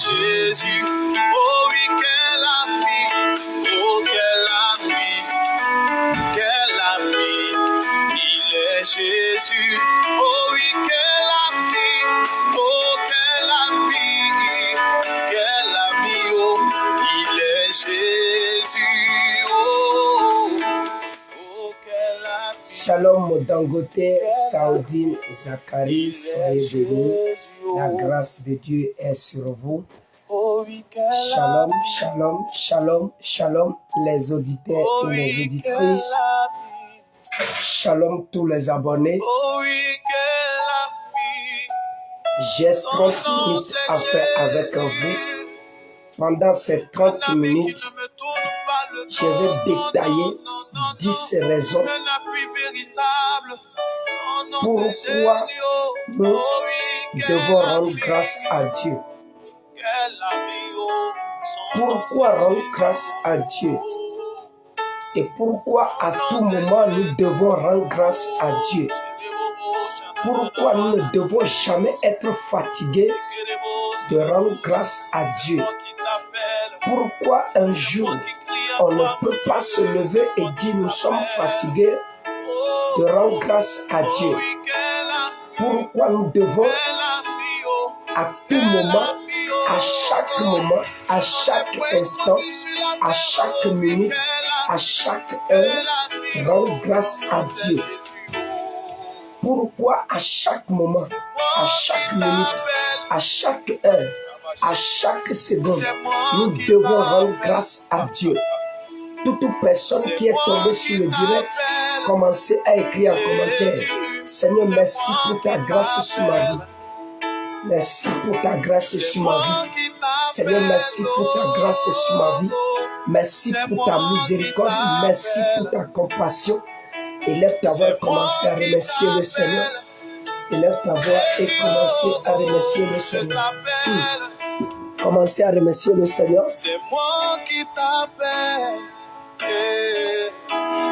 Jésus. Oh oui, quel ami, oh quel ami, quel ami, il est Jésus. Oh oui, quel ami, oh quel ami, oh, il est Jésus. Oh, oh quel ami. Shalom Dangote, Saoudine, Zachary, soyez bénis. La grâce de Dieu est sur vous. Shalom, shalom, shalom, shalom, les auditeurs et les auditrices. Shalom tous les abonnés. J'ai 30 minutes à faire avec vous. Pendant ces 30 minutes, je vais détailler 10 raisons pourquoi nous devons rendre grâce à Dieu. Pourquoi rendre grâce à Dieu? Et pourquoi à tout moment nous devons rendre grâce à Dieu? Pourquoi nous ne devons jamais être fatigués de rendre grâce à Dieu? Pourquoi un jour on ne peut pas se lever et dire nous sommes fatigués de rendre grâce à Dieu? Pourquoi nous devons à tout moment, à chaque moment, à chaque instant, à chaque minute, à chaque heure, rendre grâce à Dieu? Pourquoi à chaque moment, à chaque minute, à chaque heure, à chaque seconde, nous devons rendre grâce à Dieu? Toute personne qui est tombée sur le direct, commencez à écrire en commentaire: Seigneur, merci pour ta grâce sur ma vie. Merci pour ta grâce sur ma vie. Seigneur, merci pour ta grâce sur ma vie. Merci pour ta miséricorde. Merci pour ta compassion. Élève ta voix et commencez à remercier le Seigneur. Élève ta voix et commencez à remercier le Seigneur. Commencez à remercier le Seigneur. C'est moi qui t'appelle.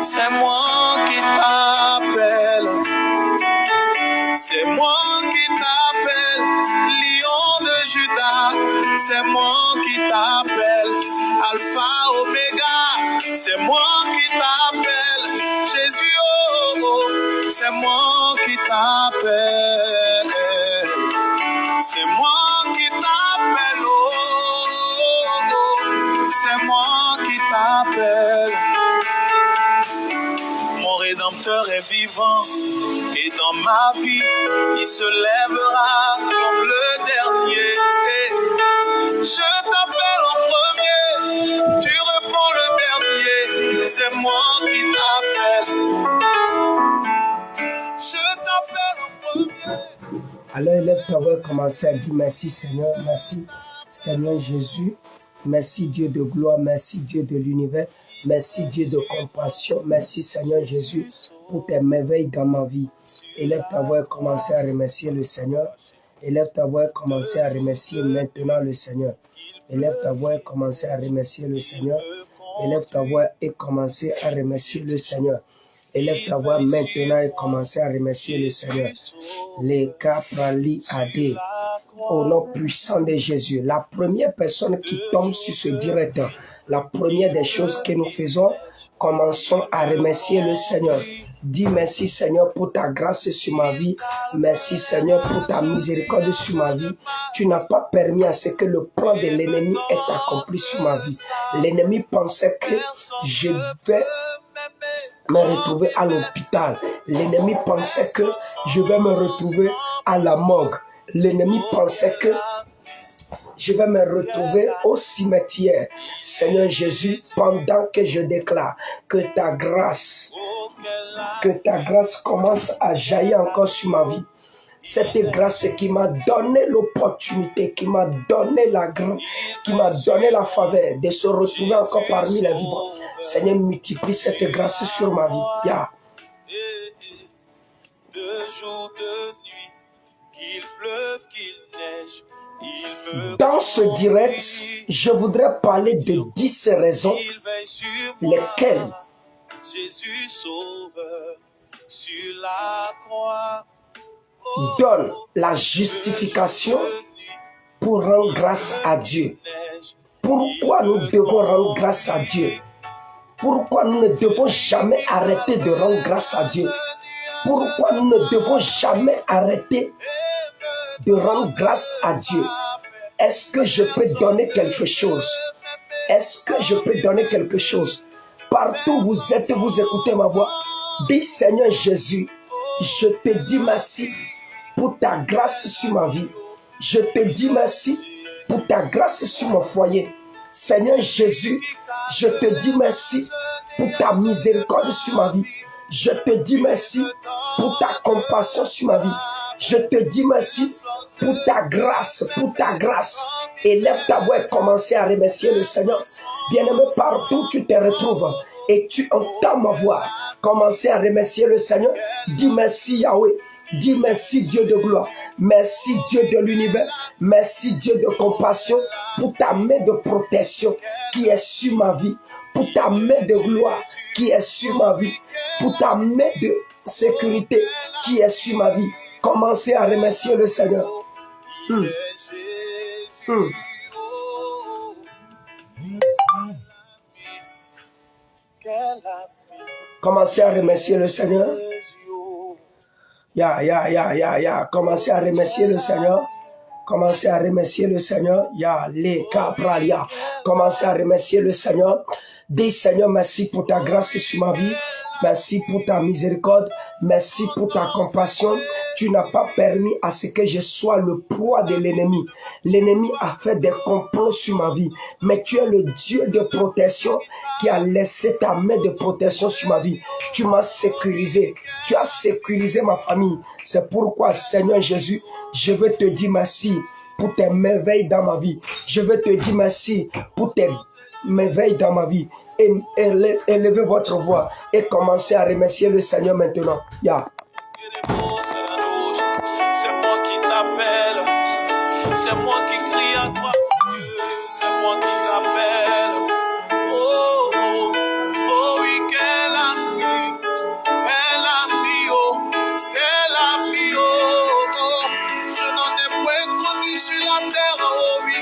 C'est moi qui t'appelle. C'est moi qui t'appelle, Lion de Juda. C'est moi qui t'appelle, Alpha Omega. C'est moi qui t'appelle, Jésus. Oh, oh. C'est moi qui t'appelle. C'est moi qui t'appelle. Oh, oh, oh. C'est moi qui t'appelle. Mon Rédempteur est vivant et dans ma vie, il se lèvera comme le dernier. Je t'appelle en premier, tu réponds le dernier. C'est moi qui t'appelle. Je t'appelle en premier. Alors élève ta voix et commencez à dire merci Seigneur, merci Seigneur Jésus, merci Dieu de gloire, merci Dieu de l'univers. Merci Dieu de compassion, merci Seigneur Jésus pour tes merveilles dans ma vie. Élève ta voix et commencez à remercier le Seigneur. Élève ta voix et commencez à remercier maintenant le Seigneur. Élève ta voix et commencez à remercier le Seigneur. Élève ta voix et commencez à remercier le Seigneur. Élève ta voix maintenant et commencez à remercier le Seigneur. Les Caprali Adé. Au nom puissant de Jésus, la première personne qui tombe sur ce direct, la première des choses que nous faisons, commençons à remercier le Seigneur. Dis merci Seigneur pour ta grâce sur ma vie. Merci Seigneur pour ta miséricorde sur ma vie. Tu n'as pas permis à ce que le plan de l'ennemi est accompli sur ma vie. L'ennemi pensait que je vais me retrouver à l'hôpital. L'ennemi pensait que je vais me retrouver à la morgue. L'ennemi pensait que je vais me retrouver au cimetière. Seigneur Jésus, pendant que je déclare que ta grâce commence à jaillir encore sur ma vie. Cette grâce qui m'a donné l'opportunité, qui m'a donné la faveur de se retrouver encore parmi les vivants. Seigneur, multiplie cette grâce sur ma vie. Yeah. De jour, de nuit, qu'il pleuve, qu'il neige. Dans ce direct, je voudrais parler de 10 raisons lesquelles donnent la justification pour rendre grâce à Dieu? Pourquoi nous devons rendre grâce à Dieu? Pourquoi nous ne devons jamais arrêter de rendre grâce à Dieu? Pourquoi nous ne devons jamais arrêter de rendre grâce à Dieu? Est-ce que je peux donner quelque chose? Est-ce que je peux donner quelque chose? Partout où vous êtes, vous écoutez ma voix. Dis Seigneur Jésus, je te dis merci pour ta grâce sur ma vie. Je te dis merci pour ta grâce sur mon foyer. Seigneur Jésus, je te dis merci pour ta miséricorde sur ma vie. Je te dis merci pour ta compassion sur ma vie. Je te dis merci pour ta grâce, pour ta grâce. Élève ta voix et commence à remercier le Seigneur. Bien-aimé, partout tu te retrouves et tu entends ma voix. Commencez à remercier le Seigneur. Dis merci Yahweh. Dis merci Dieu de gloire. Merci Dieu de l'univers. Merci Dieu de compassion pour ta main de protection qui est sur ma vie. Pour ta main de gloire qui est sur ma vie. Pour ta main de sécurité qui est sur ma vie. Commencez à remercier le Seigneur. Commencez à remercier le Seigneur. Commencez à remercier le Seigneur. Commencez à remercier le Seigneur. Commencez à remercier le Seigneur. Dis Seigneur, merci pour ta grâce sur ma vie. Merci pour ta miséricorde. Merci pour ta compassion. Tu n'as pas permis à ce que je sois le proie de l'ennemi. L'ennemi a fait des complots sur ma vie. Mais tu es le Dieu de protection qui a laissé ta main de protection sur ma vie. Tu m'as sécurisé. Tu as sécurisé ma famille. C'est pourquoi, Seigneur Jésus, je veux te dire merci pour tes merveilles dans ma vie. Je veux te dire merci pour tes merveilles dans ma vie. Élevez votre voix et commencez à remercier le Seigneur maintenant. C'est moi qui t'appelle, c'est moi qui crie à toi, Dieu, c'est moi qui t'appelle. Oh, oh, oh, oui, quel ami, oh, quel ami, oh, je n'en ai point connu sur la terre, oh, oui,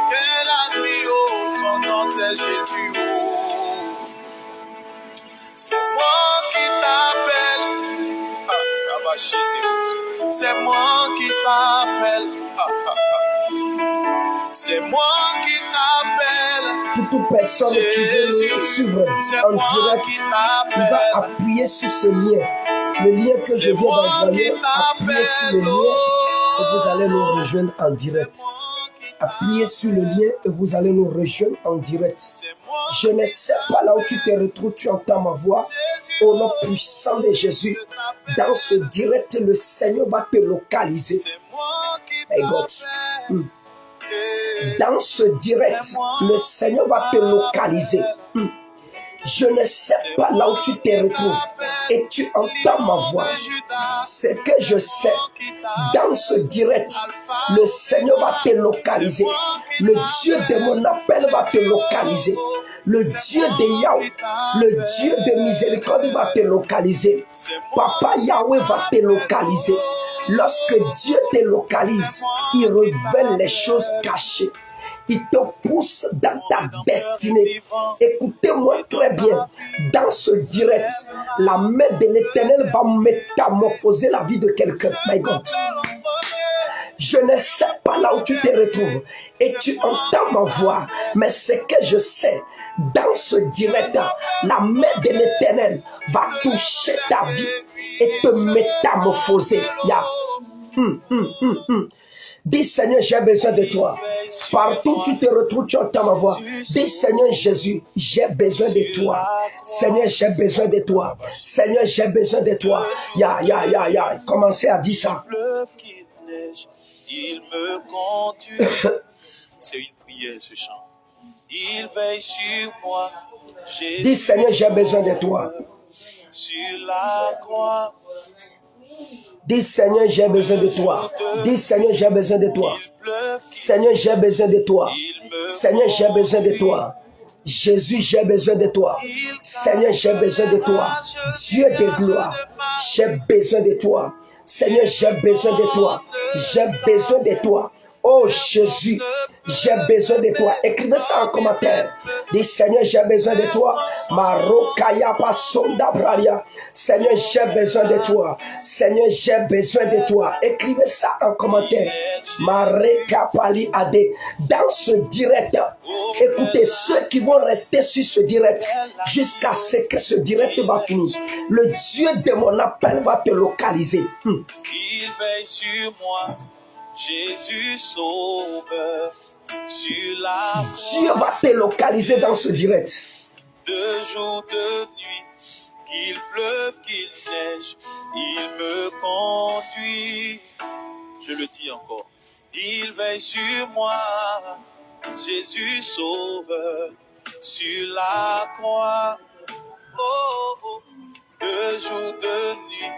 quel ami, oh, son nom c'est Jésus, oh. C'est moi qui t'appelle. C'est moi qui t'appelle. C'est moi qui t'appelle. Toute personne qui veut me suivre en direct, il va appuyer sur ce lien. Le lien que je viens d'envoyer, appuyez sur le lien et vous allez nous rejoindre en direct. Appuyez sur le lien et vous allez nous rejoindre en direct. Je ne sais pas là où tu te retrouves, tu entends ma voix. Au nom puissant de Jésus, dans ce direct, le Seigneur va te localiser. Hey God. Dans ce direct, le Seigneur va te localiser. Je ne sais pas là où tu te retrouves et tu entends ma voix. Ce que je sais, dans ce direct, le Seigneur va te localiser. Le Dieu de mon appel va te localiser. Le Dieu de Yahweh, le Dieu de miséricorde va te localiser. Papa Yahweh va te localiser. Lorsque Dieu te localise, il révèle les choses cachées. Il te pousse dans ta destinée. Écoutez-moi très bien. Dans ce direct, la main de l'Éternel va métamorphoser la vie de quelqu'un. My God. Je ne sais pas là où tu te retrouves et tu entends ma voix, mais ce que je sais, dans ce direct, la main de l'Éternel va toucher ta vie et te métamorphoser. Dis Seigneur, j'ai besoin de toi. Partout où tu te retrouves, tu entends ma voix. Dis Seigneur Jésus, j'ai besoin de toi. Seigneur, j'ai besoin de toi. Seigneur, j'ai besoin de toi. Commencez à dire ça. Il me conduit. C'est une prière ce chant. Il veille sur moi. Dis Seigneur, j'ai besoin de toi. Sur la croix. Dis Seigneur, j'ai besoin de toi. Dis Seigneur, j'ai besoin de toi. Seigneur, j'ai besoin de toi. Seigneur, j'ai besoin de toi. Jésus, j'ai besoin de toi. Seigneur, j'ai besoin de toi. Dieu de gloire, j'ai besoin de toi. Seigneur, j'ai besoin de toi. J'ai besoin de toi. Oh Jésus, j'ai besoin de toi. Écrivez ça en commentaire. Dis Seigneur, j'ai besoin de toi. Marokaya pasonda bralia. Seigneur, j'ai besoin de toi. Seigneur, j'ai besoin de toi. Écrivez ça en commentaire. Mareka pali ade. Dans ce direct, écoutez, ceux qui vont rester sur ce direct jusqu'à ce que ce direct va finir, le Dieu de mon appel va te localiser. Il veille sur moi. Jésus sauveur sur la Dieu va te localiser dans ce direct. De jour, de nuit, qu'il pleuve, qu'il neige, il me conduit. Je le dis encore. Il veille sur moi, Jésus sauveur sur la croix. Oh, oh. De jour, de nuit,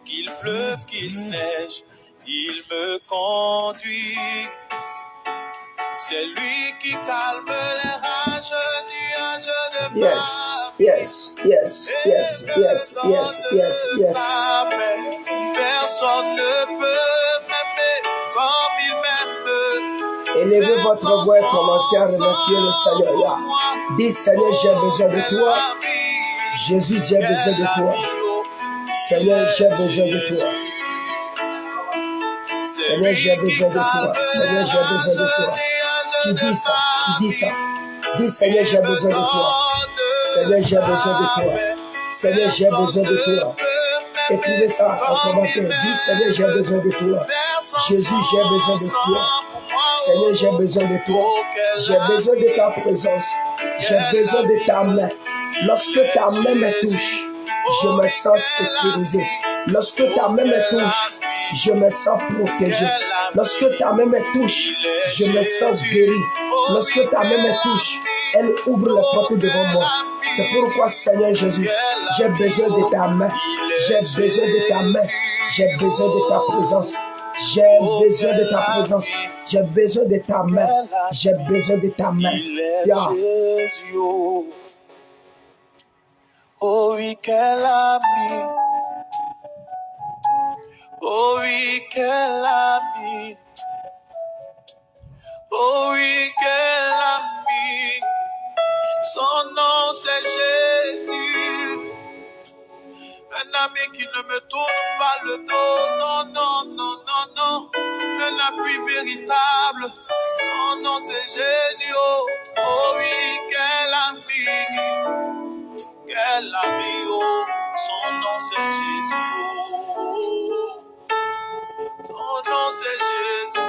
qu'il pleuve, qu'il neige, il me conduit. C'est lui qui calme les rages, nuages de Yes. Personne ne peut m'aimer comme il m'aime. Élevez votre voix et commencez à remercier le Seigneur. Dis Seigneur, j'ai besoin de toi. Jésus, j'ai besoin de toi. Seigneur, j'ai besoin de toi. Seigneur, j'ai besoin de toi. Seigneur, j'ai besoin de toi. Qui dit ça? Dis Seigneur, j'ai besoin de toi. Seigneur, j'ai besoin de toi. Seigneur, j'ai besoin de toi. Écrivez ça en commentaire. Dis Seigneur, j'ai besoin de toi. Jésus, j'ai besoin de toi. Seigneur, j'ai besoin de toi. J'ai besoin de ta présence. J'ai besoin de ta main. Lorsque ta main me touche, je me sens sécurisé. Lorsque ta main me touche, je me sens protégé. Lorsque ta main me touche, je me sens guéri. Lorsque ta main me touche, elle ouvre les portes devant moi. C'est pourquoi, Seigneur Jésus, j'ai besoin de ta main. J'ai besoin de ta main. J'ai besoin de ta présence. J'ai besoin de ta présence. J'ai besoin de ta main. J'ai besoin de ta main. Oh oui, quel ami. Oh oui, quel ami. Oh oui, quel ami. Son nom c'est Jésus. Un ami qui ne me tourne pas le dos. Non. Un appui véritable. Son nom c'est Jésus. Oh oui, quel ami. Quel ami, oh, son nom c'est Jésus. Son nom c'est Jésus.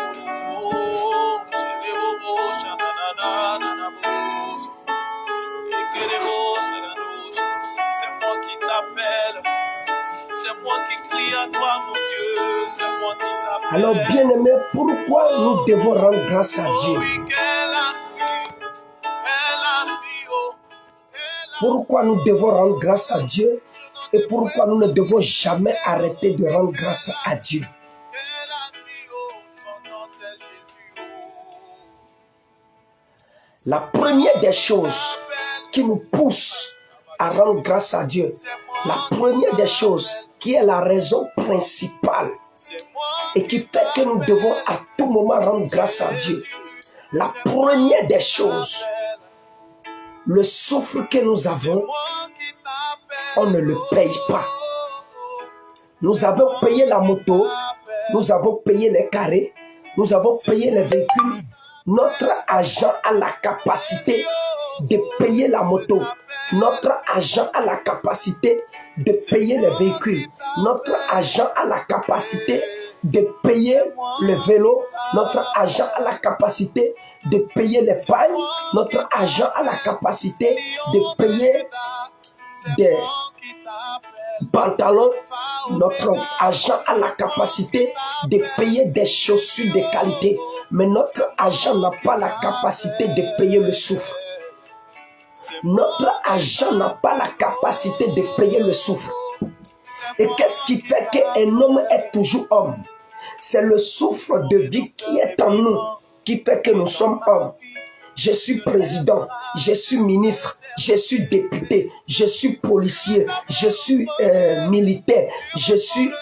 C'est moi qui t'appelle. C'est moi qui crie à toi, mon Dieu. C'est moi qui t'appelle. Alors, bien-aimé, pourquoi nous devons rendre grâce à Dieu? Pourquoi nous devons rendre grâce à Dieu et pourquoi nous ne devons jamais arrêter de rendre grâce à Dieu? La première des choses qui nous pousse à rendre grâce à Dieu, la première des choses qui est la raison principale et qui fait que nous devons à tout moment rendre grâce à Dieu, la première des choses, le souffle que nous avons, on ne le paye pas. Nous avons payé la moto, nous avons payé les carrés, nous avons payé les véhicules. Notre agent a la capacité de payer la moto. Notre agent a la capacité de payer les véhicules. Notre agent a la capacité de payer le vélo. Notre agent a la capacité de payer les pailles. Notre agent a la capacité de payer des pantalons. Notre agent a la capacité de payer des chaussures de qualité. Mais notre agent n'a pas la capacité de payer le souffle. Notre agent n'a pas la capacité de payer le souffle. Et qu'est-ce qui fait qu'un homme est toujours homme? C'est le souffle de vie qui est en nous qui fait que nous sommes hommes. je suis président, je suis ministre, je suis député, je suis policier, je suis militaire, je suis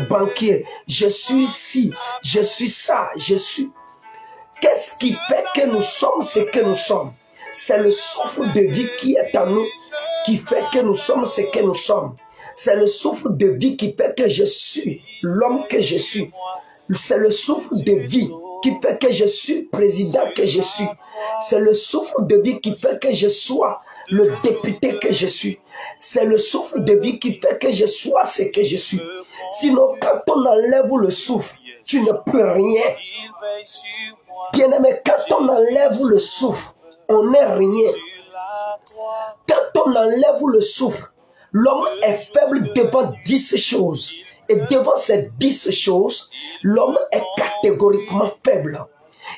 banquier, je suis ci, je suis ça, je suis... Qu'est-ce qui fait que nous sommes ce que nous sommes? C'est le souffle de vie qui est en nous qui fait que nous sommes ce que nous sommes. C'est le souffle de vie qui fait que je suis l'homme que je suis. C'est le souffle de vie qui fait que je suis président que je suis. C'est le souffle de vie qui fait que je sois le député que je suis. C'est le souffle de vie qui fait que je sois ce que je suis. Sinon, quand on enlève le souffle, tu ne peux rien. Bien-aimé, quand on enlève le souffle, on n'est rien. Quand on enlève le souffle, l'homme est faible devant 10 choses. Et devant ces 10 choses, l'homme est catégoriquement faible.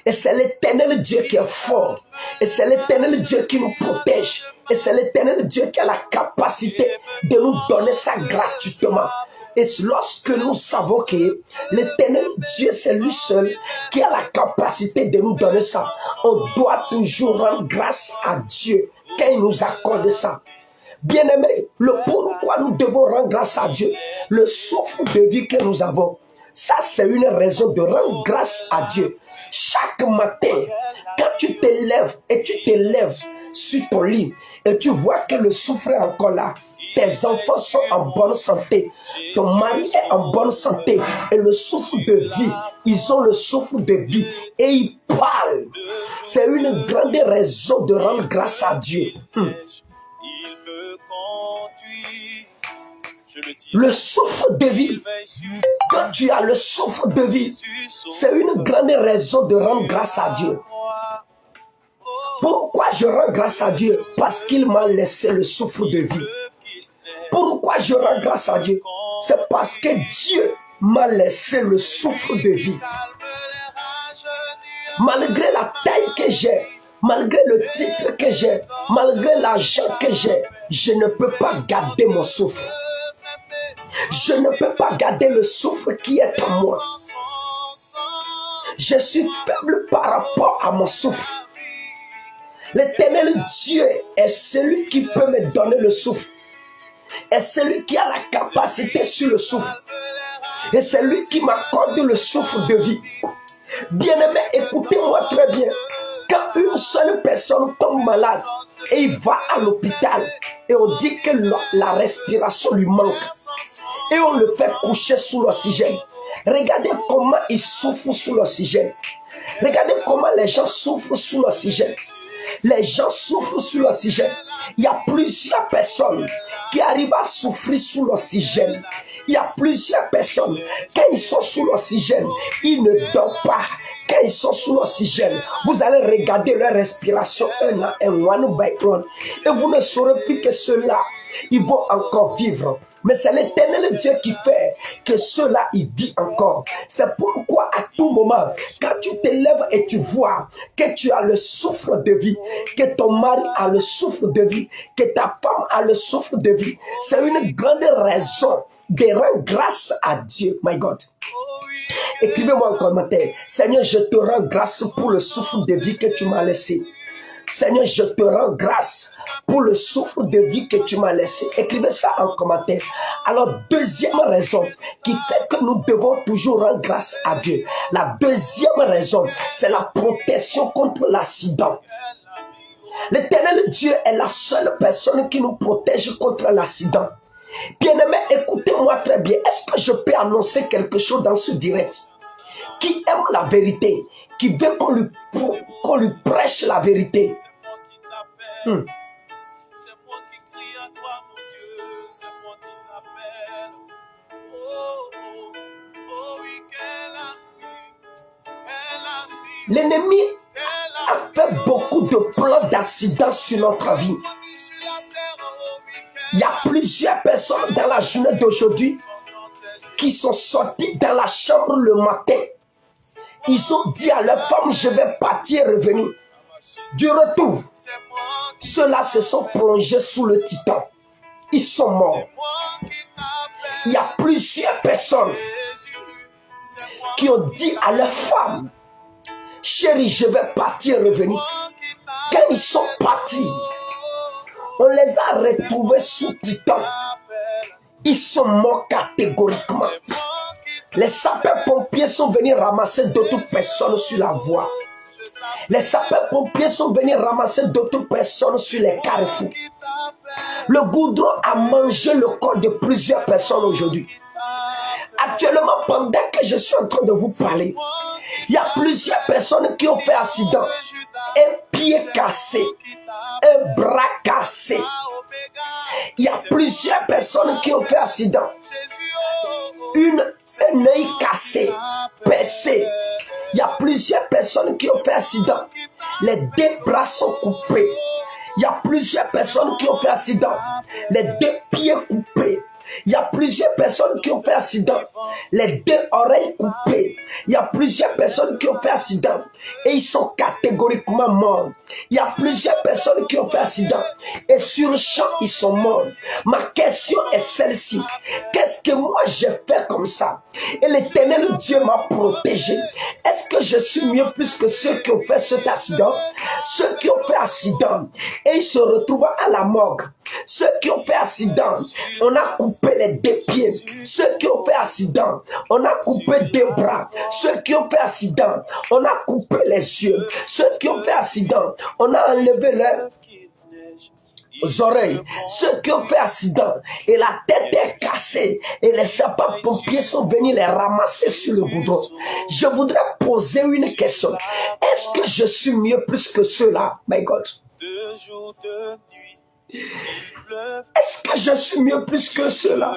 Et c'est l'Éternel Dieu qui est fort. Et c'est l'Éternel Dieu qui nous protège. Et c'est l'Éternel Dieu qui a la capacité de nous donner ça gratuitement. Et lorsque nous savons que l'Éternel Dieu, c'est lui seul qui a la capacité de nous donner ça, on doit toujours rendre grâce à Dieu quand il nous accorde ça. Bien-aimés, le pourquoi nous devons rendre grâce à Dieu, le souffle de vie que nous avons, ça c'est une raison de rendre grâce à Dieu. Chaque matin, quand tu te lèves et tu te lèves sur ton lit et tu vois que le souffle est encore là, tes enfants sont en bonne santé, ton mari est en bonne santé et le souffle de vie, ils ont le souffle de vie et ils parlent. C'est une grande raison de rendre grâce à Dieu. Le souffle de vie, quand tu as le souffle de vie, c'est une grande raison de rendre grâce à Dieu. Pourquoi je rends grâce à Dieu? Parce qu'il m'a laissé le souffle de vie. Pourquoi je rends grâce à Dieu? C'est parce que Dieu m'a laissé le souffle de vie. Malgré la taille que j'ai, malgré le titre que j'ai, malgré l'argent que j'ai, je ne peux pas garder mon souffle. Je ne peux pas garder le souffle qui est en moi. Je suis faible par rapport à mon souffle. L'Éternel Dieu est celui qui peut me donner le souffle. Et celui qui a la capacité sur le souffle. Et c'est lui qui m'accorde le souffle de vie. Bien-aimé, écoutez-moi très bien. Quand une seule personne tombe malade et il va à l'hôpital et on dit que la respiration lui manque et on le fait coucher sous l'oxygène. Regardez comment il souffre sous l'oxygène. Regardez comment les gens souffrent sous l'oxygène. Les gens souffrent sous l'oxygène. Il y a plusieurs personnes qui arrivent à souffrir sous l'oxygène. Il y a plusieurs personnes, quand ils sont sous l'oxygène, ils ne dorment pas. Quand ils sont sous l'oxygène, vous allez regarder leur respiration un à un, one by one. Et vous ne saurez plus que ceux-là, ils vont encore vivre. Mais c'est l'Éternel Dieu qui fait que ceux-là, ils vivent encore. C'est pourquoi à tout moment, quand tu te lèves et tu vois que tu as le souffle de vie, que ton mari a le souffle de vie, que ta femme a le souffle de vie, c'est une grande raison de rendre grâce à Dieu. My God. Écrivez-moi en commentaire. Seigneur, je te rends grâce pour le souffle de vie que tu m'as laissé. Seigneur, je te rends grâce pour le souffle de vie que tu m'as laissé. Écrivez ça en commentaire. Alors, deuxième raison qui fait que nous devons toujours rendre grâce à Dieu. La deuxième raison, c'est la protection contre l'accident. L'Éternel Dieu est la seule personne qui nous protège contre l'accident. Bien-aimé, écoutez-moi très bien. Est-ce que je peux annoncer quelque chose dans ce direct? Qui aime la vérité, qui veut qu'on lui prêche la vérité. C'est moi qui crie à toi, mon Dieu. C'est moi qui t'appelle. Oh, oui, L'ennemi a fait beaucoup de plans d'accidents sur notre vie. Il y a plusieurs personnes dans la journée d'aujourd'hui qui sont sorties dans la chambre le matin. Ils ont dit à leur femme, je vais partir et revenir. Du retour, ceux-là se sont plongés sous le titan. Ils sont morts. Il y a plusieurs personnes qui ont dit à leur femme, chérie, je vais partir et revenir. quand ils sont partis, on les a retrouvés sous Titan. Ils sont morts catégoriquement. Les sapeurs-pompiers sont venus ramasser d'autres personnes sur la voie. Les sapeurs-pompiers sont venus ramasser d'autres personnes sur les carrefours. Le goudron a mangé le corps de plusieurs personnes aujourd'hui. Actuellement, pendant que je suis en train de vous parler, il y a plusieurs personnes qui ont fait accident. Un pied cassé, un bras cassé. Il y a plusieurs personnes qui ont fait accident. Un œil cassé, percé. Il y a plusieurs personnes qui ont fait accident. Les deux bras sont coupés. Il y a plusieurs personnes qui ont fait accident. Les deux pieds coupés. Il y a plusieurs personnes qui ont fait accident. Les deux oreilles coupées. Il y a plusieurs personnes qui ont fait accident. Et ils sont catégoriquement morts. Il y a plusieurs personnes qui ont fait accident. Et sur le champ, ils sont morts. Ma question est celle-ci. Qu'est-ce que moi j'ai fait comme ça? Et l'Éternel Dieu m'a protégé. Est-ce que je suis mieux plus que ceux qui ont fait cet accident? Ceux qui ont fait accident. Et ils se retrouvent à la morgue. Ceux qui ont fait accident, on a coupé les deux pieds. Ceux qui ont fait accident, on a coupé deux bras. Ceux qui ont fait accident, on a coupé les yeux. Ceux qui ont fait accident, on a enlevé leurs oreilles. Ceux qui ont fait accident, et la tête est cassée, et les sapeurs-pompiers sont venus les ramasser sur le goudron. Je voudrais poser une question. Est-ce que je suis mieux plus que ceux-là? My God. Est-ce que je suis mieux plus que cela?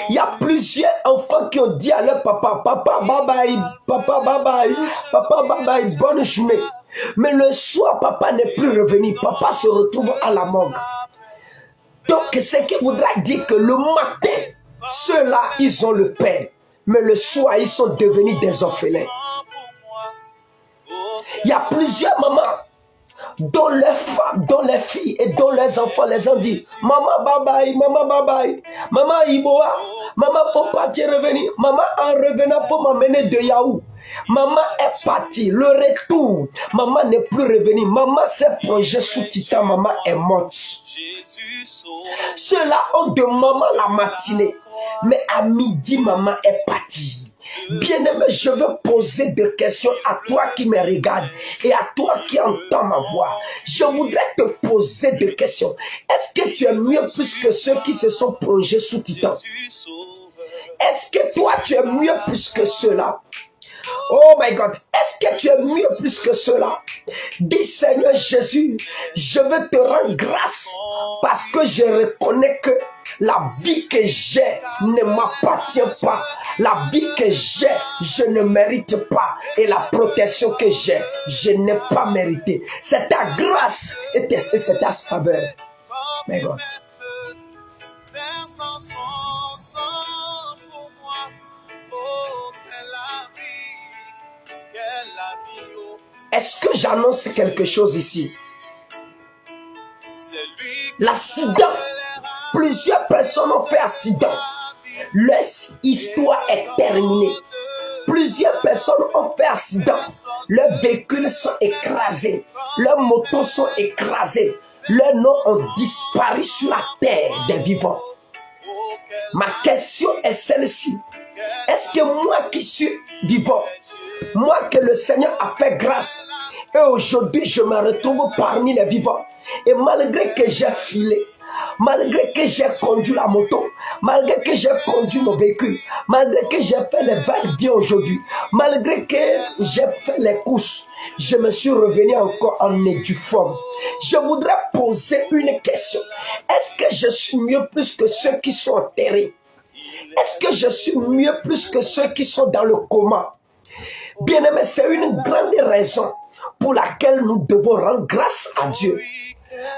Il y a plusieurs enfants qui ont dit à leur papa, papa bye bye, papa bye bye, papa bye bye, bonne journée. Mais le soir, papa n'est plus revenu, papa se retrouve à la morgue. Donc, ce qui voudra dire que le matin, ceux-là, ils ont le père. Mais le soir, ils sont devenus des orphelins. Il y a plusieurs mamans dont les femmes, dont les filles et dont les enfants les ont dit, maman bye bye, maman bye bye, maman Iboa, maman faut partir revenir, maman en revenant pour m'amener de Yahoo. Maman est partie, le retour, maman n'est plus revenue, maman s'est plongée sous Titan, maman est morte. Ceux-là ont de maman la matinée, mais à midi, maman est partie. Bien-aimé, je veux poser des questions à toi qui me regarde et à toi qui entends ma voix. Je voudrais te poser des questions. Est-ce que tu es mieux plus que ceux qui se sont plongés sous Titan? Est-ce que toi, tu es mieux plus que ceux-là? Oh my God, est-ce que tu es mieux plus que cela? Dis Seigneur Jésus, je veux te rendre grâce parce que je reconnais que la vie que j'ai ne m'appartient pas. La vie que j'ai, je ne mérite pas. Et la protection que j'ai, je n'ai pas mérité. C'est ta grâce et c'est ta faveur. My God. Est-ce que j'annonce quelque chose ici? L'accident, plusieurs personnes ont fait accident. Leur histoire est terminée. Plusieurs personnes ont fait accident. Leurs véhicules sont écrasés. Leurs motos sont écrasées. Leurs noms ont disparu sur la terre des vivants. Ma question est celle-ci. Est-ce que moi qui suis vivant, moi que le Seigneur a fait grâce, et aujourd'hui je me retrouve parmi les vivants, et malgré que j'ai filé, malgré que j'ai conduit la moto, malgré que j'ai conduit mon véhicule, malgré que j'ai fait les va-et-vient aujourd'hui, malgré que j'ai fait les courses, je me suis revenu encore en édiforme. Je voudrais poser une question. Est-ce que je suis mieux plus que ceux qui sont enterrés? Est-ce que je suis mieux plus que ceux qui sont dans le coma? Bien-aimé, c'est une grande raison pour laquelle nous devons rendre grâce à Dieu.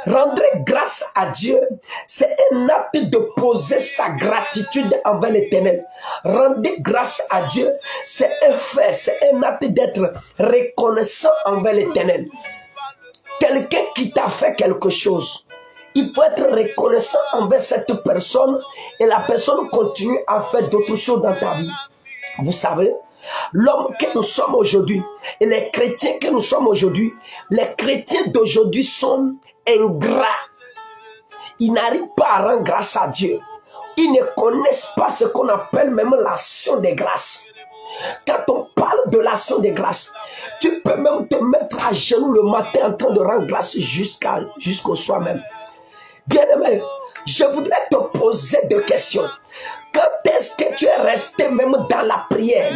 Rendre grâce à Dieu, c'est un acte de poser sa gratitude envers l'Éternel. Rendre grâce à Dieu, c'est un fait, c'est un acte d'être reconnaissant envers l'Éternel. Quelqu'un qui t'a fait quelque chose, il faut être reconnaissant envers cette personne et la personne continue à faire d'autres choses dans ta vie. Vous savez, L'homme que nous sommes aujourd'hui et les chrétiens que nous sommes aujourd'hui, les chrétiens d'aujourd'hui sont ingrats. Ils n'arrivent pas à rendre grâce à Dieu. Ils ne connaissent pas ce qu'on appelle même l'action des grâces. Quand on parle de l'action des grâces, tu peux même te mettre à genoux le matin en train de rendre grâce jusqu'au soir même. Bien-aimé, je voudrais te poser deux questions. Quand est-ce que tu es resté même dans la prière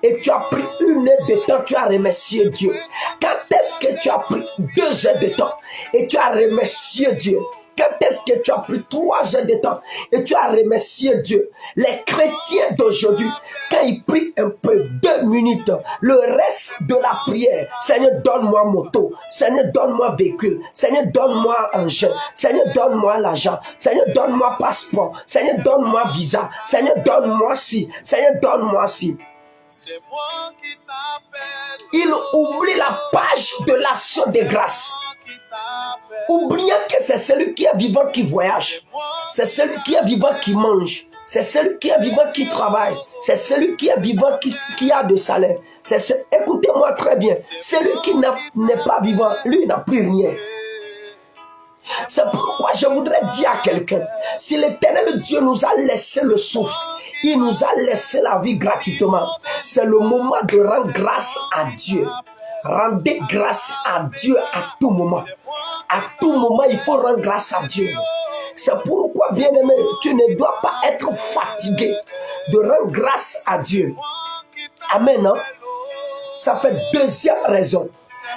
et tu as pris 1 heure de temps, tu as remercié Dieu? Quand est-ce que tu as pris 2 heures de temps et tu as remercié Dieu? Quand est-ce que tu as pris 3 heures de temps et tu as remercié Dieu? Les chrétiens d'aujourd'hui, quand ils prient un peu, 2 minutes, le reste de la prière, Seigneur, donne-moi moto, Seigneur, donne-moi véhicule, Seigneur, donne-moi un jeune, Seigneur, donne-moi l'argent, Seigneur, donne-moi passeport, Seigneur, donne-moi visa, Seigneur, donne-moi ci, Seigneur, donne-moi ci. C'est moi qui t'appelle. Il oublie la page de l'action de grâce. Oubliant que c'est celui qui est vivant qui voyage. C'est celui qui est vivant qui mange. C'est celui qui est vivant qui travaille. C'est celui qui est vivant qui a de salaire. Écoutez-moi très bien. Celui qui n'est pas vivant, lui n'a plus rien. C'est pourquoi je voudrais dire à quelqu'un, si l'Éternel Dieu nous a laissé le souffle, il nous a laissé la vie gratuitement. C'est le moment de rendre grâce à Dieu. Rendez grâce à Dieu à tout moment. À tout moment, il faut rendre grâce à Dieu. C'est pourquoi, bien-aimé, tu ne dois pas être fatigué de rendre grâce à Dieu. Amen. Hein? Ça fait 2e raison.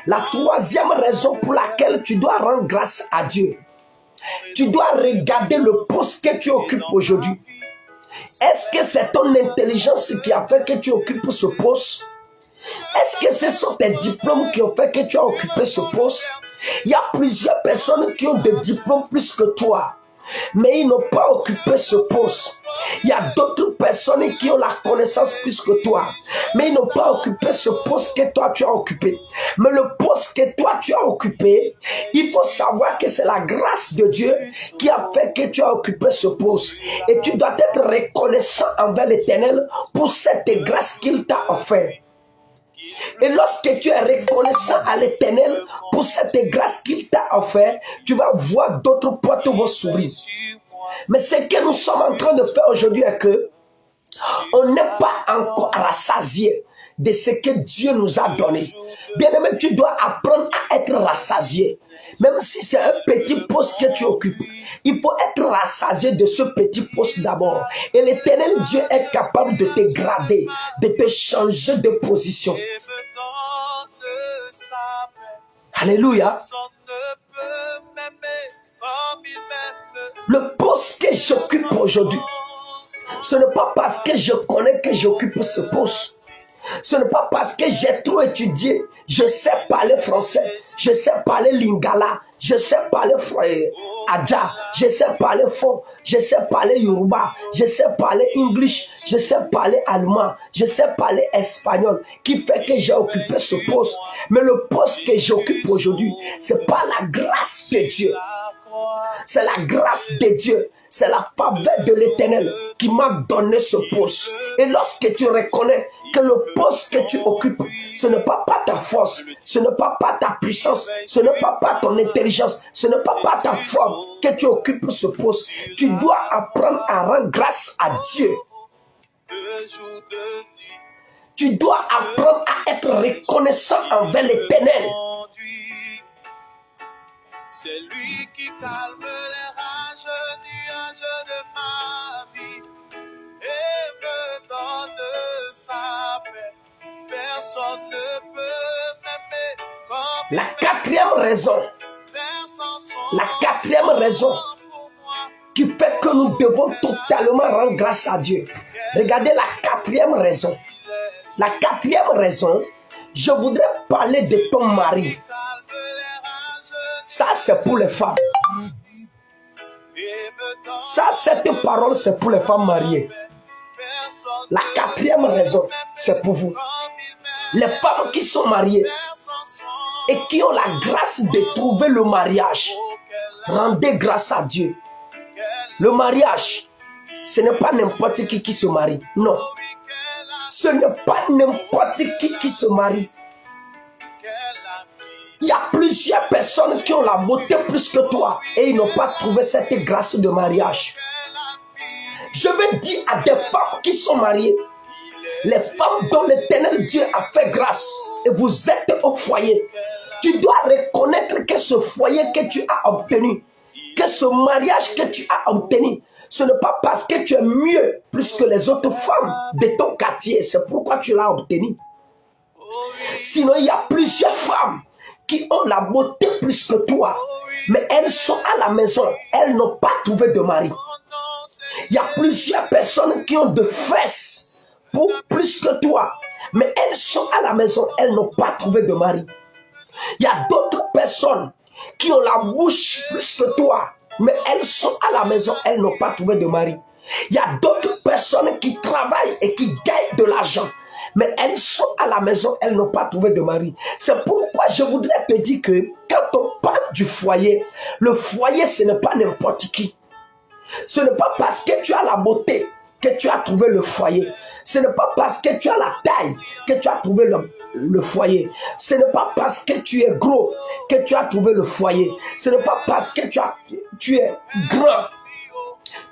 La 3e raison pour laquelle tu dois rendre grâce à Dieu. Tu dois regarder le poste que tu occupes aujourd'hui. Est-ce que c'est ton intelligence qui a fait que tu occupes ce poste? Est-ce que ce sont tes diplômes qui ont fait que tu as occupé ce poste? Il y a plusieurs personnes qui ont des diplômes plus que toi, mais ils n'ont pas occupé ce poste. Il y a d'autres personnes qui ont la connaissance plus que toi, mais ils n'ont pas occupé ce poste que toi tu as occupé. Mais le poste que toi tu as occupé, il faut savoir que c'est la grâce de Dieu qui a fait que tu as occupé ce poste. Et tu dois être reconnaissant envers l'Éternel pour cette grâce qu'il t'a offerte. Et lorsque tu es reconnaissant à l'Éternel pour cette grâce qu'il t'a offert, tu vas voir d'autres portes vont s'ouvrir. Mais ce que nous sommes en train de faire aujourd'hui est que on n'est pas encore rassasié de ce que Dieu nous a donné. Bien-aimé, tu dois apprendre à être rassasié. Même si c'est un petit poste que tu occupes, il faut être rassasié de ce petit poste d'abord. Et l'Éternel Dieu est capable de te grader, de te changer de position. Alléluia. Le poste que j'occupe aujourd'hui, ce n'est pas parce que je connais que j'occupe ce poste. Ce n'est pas parce que j'ai trop étudié, je sais parler français, je sais parler lingala, je sais parler adja, je sais parler fon, je sais parler yoruba, je sais parler english, je sais parler allemand, je sais parler espagnol, qui fait que j'ai occupé ce poste. Mais le poste que j'occupe aujourd'hui, c'est pas la grâce de Dieu. C'est la grâce de Dieu. C'est la faveur de l'Éternel qui m'a donné ce poste. Et lorsque tu reconnais que le poste que tu occupes, ce n'est pas ta force, ce n'est pas ta puissance, ce n'est pas ton intelligence, ce n'est pas ta forme que tu occupes ce poste, tu dois apprendre à rendre grâce à Dieu. Tu dois apprendre à être reconnaissant envers l'Éternel. C'est lui qui calme les rages, nuages de ma vie et me donne sa paix. Personne ne peut m'aimer comme La 4e raison, qui fait que nous devons totalement rendre grâce à Dieu. Regardez la 4e raison. La 4e raison, je voudrais parler de ton mari. Ça, c'est pour les femmes. Ça, cette parole, c'est pour les femmes mariées. La 4e raison, c'est pour vous. Les femmes qui sont mariées et qui ont la grâce de trouver le mariage, rendez grâce à Dieu. Le mariage, ce n'est pas n'importe qui se marie. Non. Ce n'est pas n'importe qui se marie. Il y a plusieurs personnes qui ont la beauté plus que toi et ils n'ont pas trouvé cette grâce de mariage. Je veux dire à des femmes qui sont mariées, les femmes dont l'Éternel Dieu a fait grâce et vous êtes au foyer, tu dois reconnaître que ce foyer que tu as obtenu, que ce mariage que tu as obtenu, ce n'est pas parce que tu es mieux plus que les autres femmes de ton quartier, c'est pourquoi tu l'as obtenu. Sinon, il y a plusieurs femmes qui ont la beauté plus que toi, mais elles sont à la maison, elles n'ont pas trouvé de mari. Il y a plusieurs personnes qui ont de fesses pour plus que toi, mais elles sont à la maison, elles n'ont pas trouvé de mari. Il y a d'autres personnes qui ont la bouche plus que toi, mais elles sont à la maison, elles n'ont pas trouvé de mari. Il y a d'autres personnes qui travaillent et qui gagnent de l'argent, mais elles sont à la maison, elles n'ont pas trouvé de mari. C'est pourquoi je voudrais te dire que quand on parle du foyer, le foyer ce n'est pas n'importe qui. Ce n'est pas parce que tu as la beauté que tu as trouvé le foyer. Ce n'est pas parce que tu as la taille que tu as trouvé le foyer. Ce n'est pas parce que tu es gros que tu as trouvé le foyer. Ce n'est pas parce que tu es grand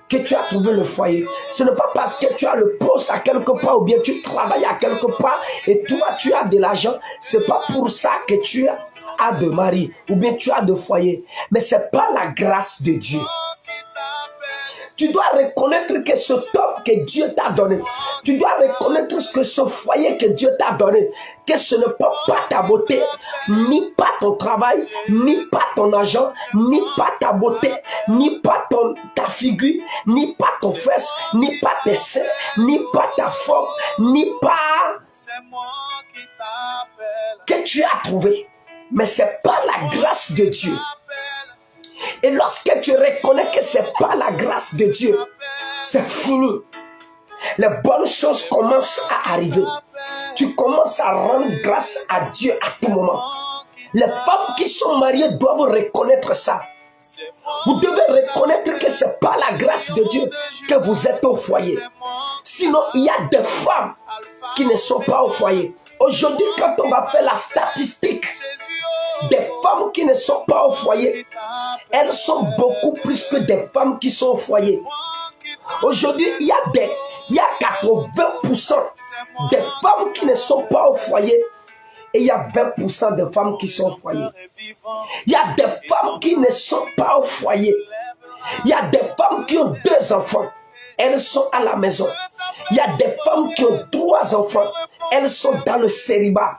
que tu as trouvé le foyer. Ce n'est pas parce que tu as le poste à quelque part ou bien tu travailles à quelque part et toi tu as de l'argent. C'est pas pour ça que tu as de mari ou bien tu as de foyer. Mais c'est pas la grâce de Dieu. Tu dois reconnaître que ce top que Dieu t'a donné, tu dois reconnaître que ce foyer que Dieu t'a donné, que ce n'est pas ta beauté, ni pas ton travail, ni pas ton argent, ni pas ta beauté, ni pas ta figure, ni pas ton fesse, ni pas tes seins, ni pas ta forme, ni pas que tu as trouvé. Mais ce n'est pas la grâce de Dieu. Et lorsque tu reconnais que ce n'est pas la grâce de Dieu, c'est fini. Les bonnes choses commencent à arriver. Tu commences à rendre grâce à Dieu à tout moment. Les femmes qui sont mariées doivent reconnaître ça. Vous devez reconnaître que ce n'est pas la grâce de Dieu que vous êtes au foyer. Sinon, il y a des femmes qui ne sont pas au foyer. Aujourd'hui, quand on va faire la statistique des femmes qui ne sont pas au foyer, elles sont beaucoup plus que des femmes qui sont au foyer. Aujourd'hui, il y a 80% des femmes qui ne sont pas au foyer et il y a 20% de femmes qui sont au foyer. Il y a des femmes qui ne sont pas au foyer. Il y a des femmes qui ont 2 enfants. Elles sont à la maison. Il y a des femmes qui ont 3 enfants. Elles sont dans le célibat.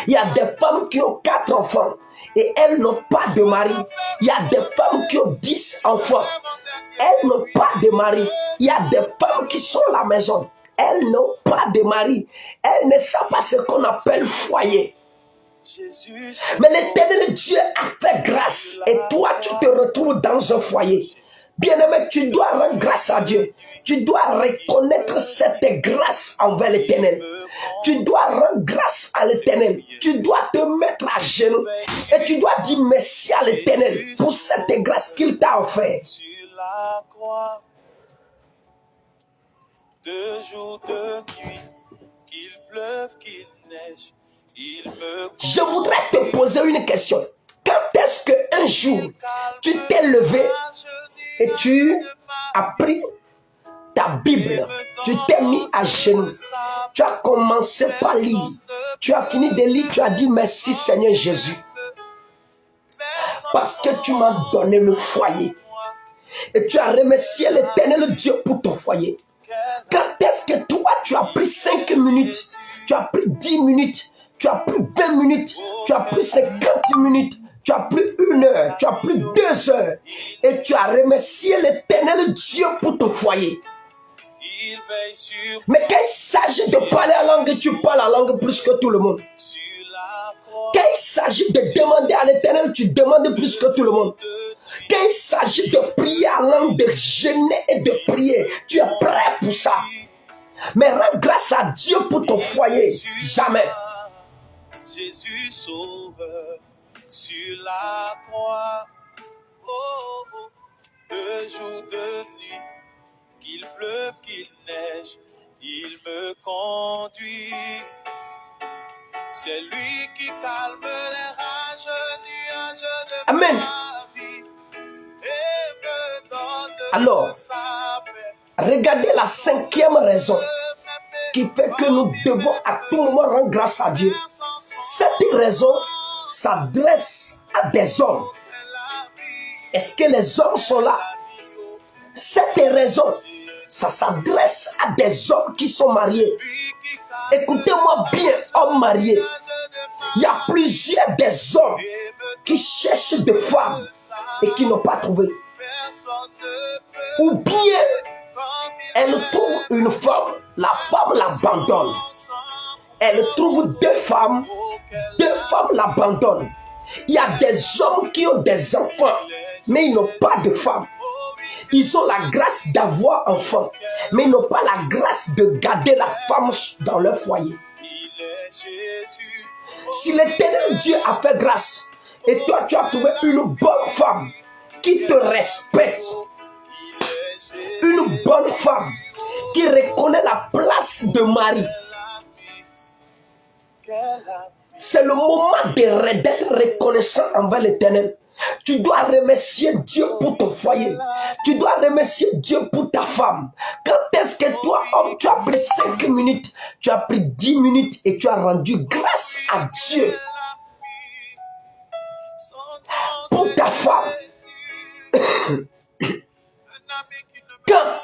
Il y a des femmes qui ont 4 enfants et elles n'ont pas de mari. Il y a des femmes qui ont 10 enfants. Elles n'ont pas de mari. Il y a des femmes qui sont à la maison. Elles n'ont pas de mari. Elles ne savent pas ce qu'on appelle foyer. Mais l'Éternel Dieu a fait grâce et toi tu te retrouves dans un foyer. Bien-aimé, tu dois rendre grâce à Dieu. Tu dois reconnaître cette grâce envers l'Éternel. Tu dois rendre grâce à l'Éternel. Tu dois te mettre à genoux et tu dois dire merci à l'Éternel pour cette grâce qu'il t'a offert. Sur la croix, de jour, de nuit, qu'il pleuve, qu'il neige, il me... Je voudrais te poser une question. Quand est-ce qu'un jour, tu t'es levé et tu as pris ta Bible, tu t'es mis à genoux, tu as commencé par lire, tu as fini de lire, tu as dit merci Seigneur Jésus, parce que tu m'as donné le foyer, et tu as remercié l'Éternel Dieu pour ton foyer. Quand est-ce que toi tu as pris 5 minutes, tu as pris 10 minutes, tu as pris 20 minutes, tu as pris 50 minutes, tu as pris 1 heure, tu as pris 2 heures, et tu as remercié l'Éternel Dieu pour ton foyer. Mais quand il s'agit de parler la langue, tu parles la langue plus que tout le monde. Quand il s'agit de demander à l'Éternel, tu demandes plus que tout le monde. Quand il s'agit de prier à langue, de jeûner et de prier, tu es prêt pour ça. Mais rends grâce à Dieu pour ton foyer. Jamais. Jésus sauveur sur la croix, oh, oh, de jour, de nuit, qu'il pleuve, qu'il neige, Il me conduit. C'est lui qui calme les rages, nuages de Amen. ma vie et me donne Alors, sa paix. Regardez la cinquième raison qui fait que nous devons à tout moment rendre grâce à Dieu. Cette raison s'adresse à des hommes. Est-ce que les hommes sont là? Cette raison, ça s'adresse à des hommes qui sont mariés. Écoutez-moi bien, hommes mariés. Il y a plusieurs des hommes qui cherchent des femmes et qui n'ont pas trouvé. Ou bien, elles trouvent une femme, la femme l'abandonne. Elle trouve deux femmes l'abandonnent. Il y a des hommes qui ont des enfants, mais ils n'ont pas de femmes. Ils ont la grâce d'avoir enfant, mais ils n'ont pas la grâce de garder la femme dans leur foyer. Si l'Éternel Dieu a fait grâce, et toi tu as trouvé une bonne femme qui te respecte, une bonne femme qui reconnaît la place de mari, c'est le moment d'être reconnaissant envers l'Éternel. Tu dois remercier Dieu pour ton foyer. Tu dois remercier Dieu pour ta femme. Quand est-ce que toi, homme, tu as pris 5 minutes, tu as pris 10 minutes et tu as rendu grâce à Dieu pour ta femme? Quand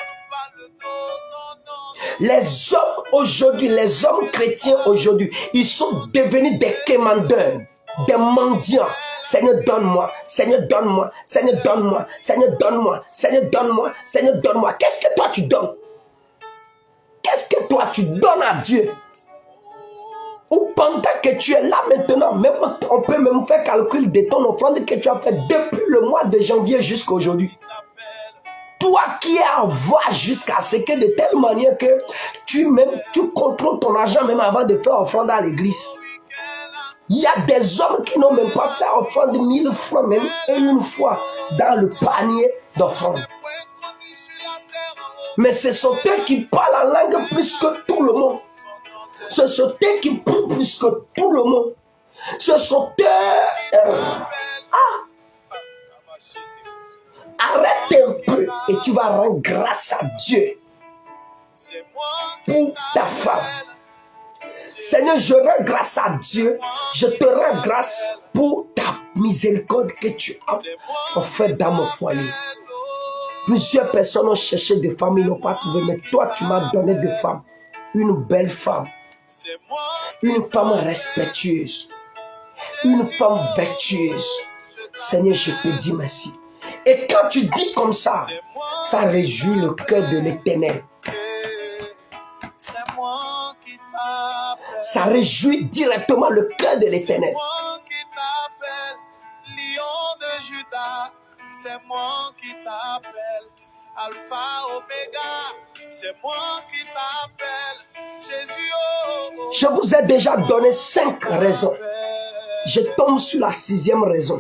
les hommes aujourd'hui, les hommes chrétiens aujourd'hui, ils sont devenus des quémandeurs, des mendiants. Seigneur, donne-moi, Seigneur, donne-moi, Seigneur, donne-moi, Seigneur, donne-moi, Seigneur, donne-moi, Seigneur, donne-moi. Qu'est-ce que toi tu donnes? Qu'est-ce que toi tu donnes à Dieu? Ou pendant que tu es là maintenant, même, on peut même faire calcul de ton offrande que tu as fait depuis le mois de janvier jusqu'à aujourd'hui. Toi qui es en voie jusqu'à ce que de telle manière que tu contrôles ton argent même avant de faire offrande à l'église. Il y a des hommes qui n'ont même pas fait offrande 1000 francs même une fois dans le panier d'offrande. Mais ce sont eux qui parlent en langue plus que tout le monde. Ce sont eux qui prient plus que tout le monde. Ce sont eux... Arrête un peu et tu vas rendre grâce à Dieu pour ta femme. Seigneur, je rends grâce à Dieu. Je te rends grâce pour ta miséricorde que tu as offerte dans mon foyer. Plusieurs personnes ont cherché des femmes, ils n'ont pas trouvé. Mais toi, tu m'as donné des femmes. Une belle femme. Une femme respectueuse. Une femme vertueuse. Seigneur, je te dis merci. Et quand tu dis comme ça, ça réjouit le cœur de l'Éternel. Ça réjouit directement le cœur de l'Éternel. C'est moi qui t'appelle, Alpha, Oméga, c'est moi qui t'appelle, Jésus, oh. Je vous ai déjà donné 5 raisons. Je tombe sur la 6e raison.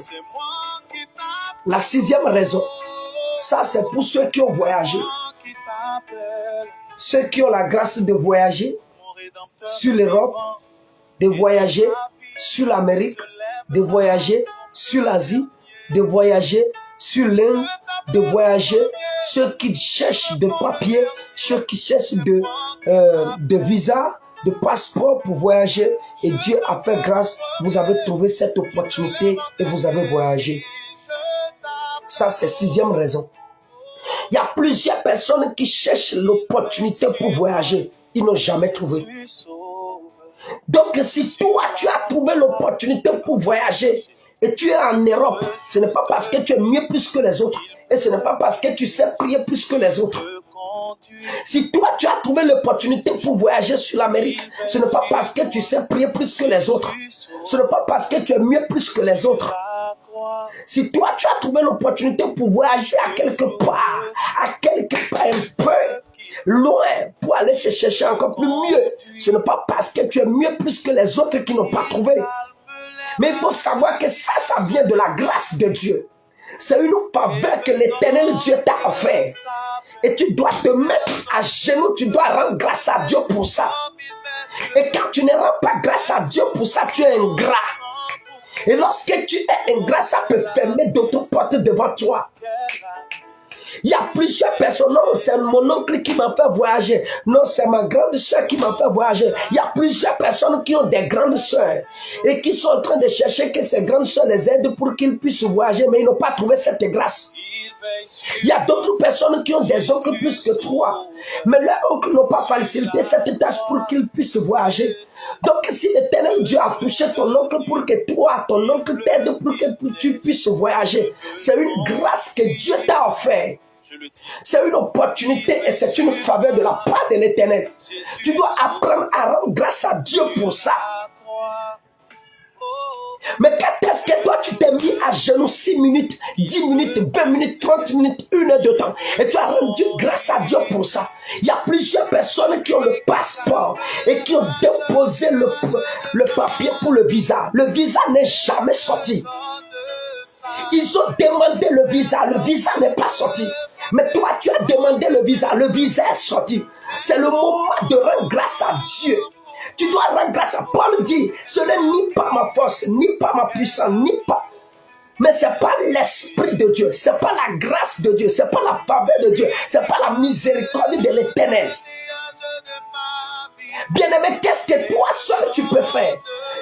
La 6e raison, ça c'est pour ceux qui ont voyagé. Ceux qui ont la grâce de voyager sur l'Europe, de voyager sur l'Amérique, de voyager sur l'Asie, de voyager sur l'Inde, de voyager, ceux qui cherchent de papiers, ceux qui cherchent de visa, de passeport pour voyager. Et Dieu a fait grâce, vous avez trouvé cette opportunité et vous avez voyagé. Ça, c'est 6e raison. Il y a plusieurs personnes qui cherchent l'opportunité pour voyager. Ils n'ont jamais trouvé. Donc, si toi, tu as trouvé l'opportunité pour voyager, et tu es en Europe, ce n'est pas parce que tu es mieux plus que les autres. Et ce n'est pas parce que tu sais prier plus que les autres. Si toi, tu as trouvé l'opportunité pour voyager sur l'Amérique, ce n'est pas parce que tu sais prier plus que les autres. Ce n'est pas parce que tu es mieux plus que les autres. Si toi, tu as trouvé l'opportunité pour voyager à quelque part un peu loin, pour aller se chercher encore plus mieux, ce n'est pas parce que tu es mieux plus que les autres qui n'ont pas trouvé. Mais il faut savoir que ça vient de la grâce de Dieu. C'est une faveur que l'Éternel Dieu t'a offert. Et tu dois te mettre à genoux, tu dois rendre grâce à Dieu pour ça. Et quand tu ne rends pas grâce à Dieu pour ça, tu es ingrat. Et lorsque tu es ingrat, ça peut fermer d'autres portes devant toi. Il y a plusieurs personnes. Non, c'est mon oncle qui m'a fait voyager. Non, c'est ma grande soeur qui m'a fait voyager. Il y a plusieurs personnes qui ont des grandes soeurs et qui sont en train de chercher que ces grandes soeurs les aident pour qu'ils puissent voyager, mais ils n'ont pas trouvé cette grâce. Il y a d'autres personnes qui ont des oncles plus que toi, mais leurs oncles n'ont pas facilité cette tâche pour qu'ils puissent voyager. Donc, si l'Éternel Dieu a touché ton oncle pour que toi, ton oncle t'aide pour que tu puisses voyager, c'est une grâce que Dieu t'a offerte. C'est une opportunité et c'est une faveur de la part de l'Éternel. Tu dois apprendre à rendre grâce à Dieu pour ça. Mais quand est-ce que toi tu t'es mis à genoux 6 minutes, 10 minutes, 20 minutes, 30 minutes, 1 heure de temps et tu as rendu grâce à Dieu pour ça? Il y a plusieurs personnes qui ont le passeport et qui ont déposé le papier pour le visa. Le visa n'est jamais sorti. Ils ont demandé le visa n'est pas sorti. Mais toi, tu as demandé le visa est sorti. C'est le moment de rendre grâce à Dieu. Tu dois rendre grâce à Paul dit, ce n'est ni par ma force, ni par ma puissance, ni pas. Mais ce n'est pas l'Esprit de Dieu, ce n'est pas la grâce de Dieu, ce n'est pas la faveur de Dieu, ce n'est pas la miséricorde de l'Éternel. Bien-aimé, qu'est-ce que toi seul tu peux faire?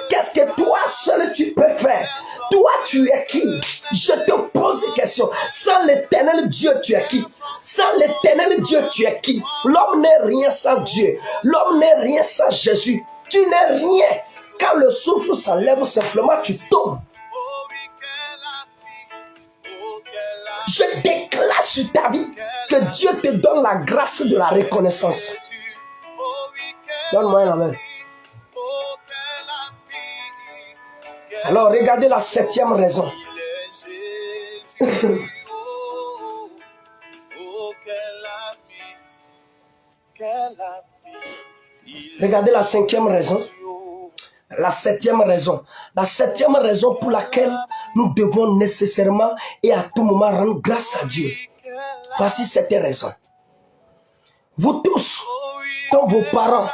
Qu'est-ce que toi seul tu peux faire? Toi, tu es qui? Je te pose une question. Sans l'Éternel Dieu, tu es qui? Sans l'Éternel Dieu, tu es qui? L'homme n'est rien sans Dieu. L'homme n'est rien sans Jésus. Tu n'es rien. Quand le souffle s'enlève, simplement tu tombes. Je déclare sur ta vie que Dieu te donne la grâce de la reconnaissance. Donne-moi la main. Alors, regardez la 7e raison. Regardez la 5e raison. La 7e raison. La 7e raison pour laquelle nous devons nécessairement et à tout moment rendre grâce à Dieu. Voici cette raison. Vous tous, dont vos parents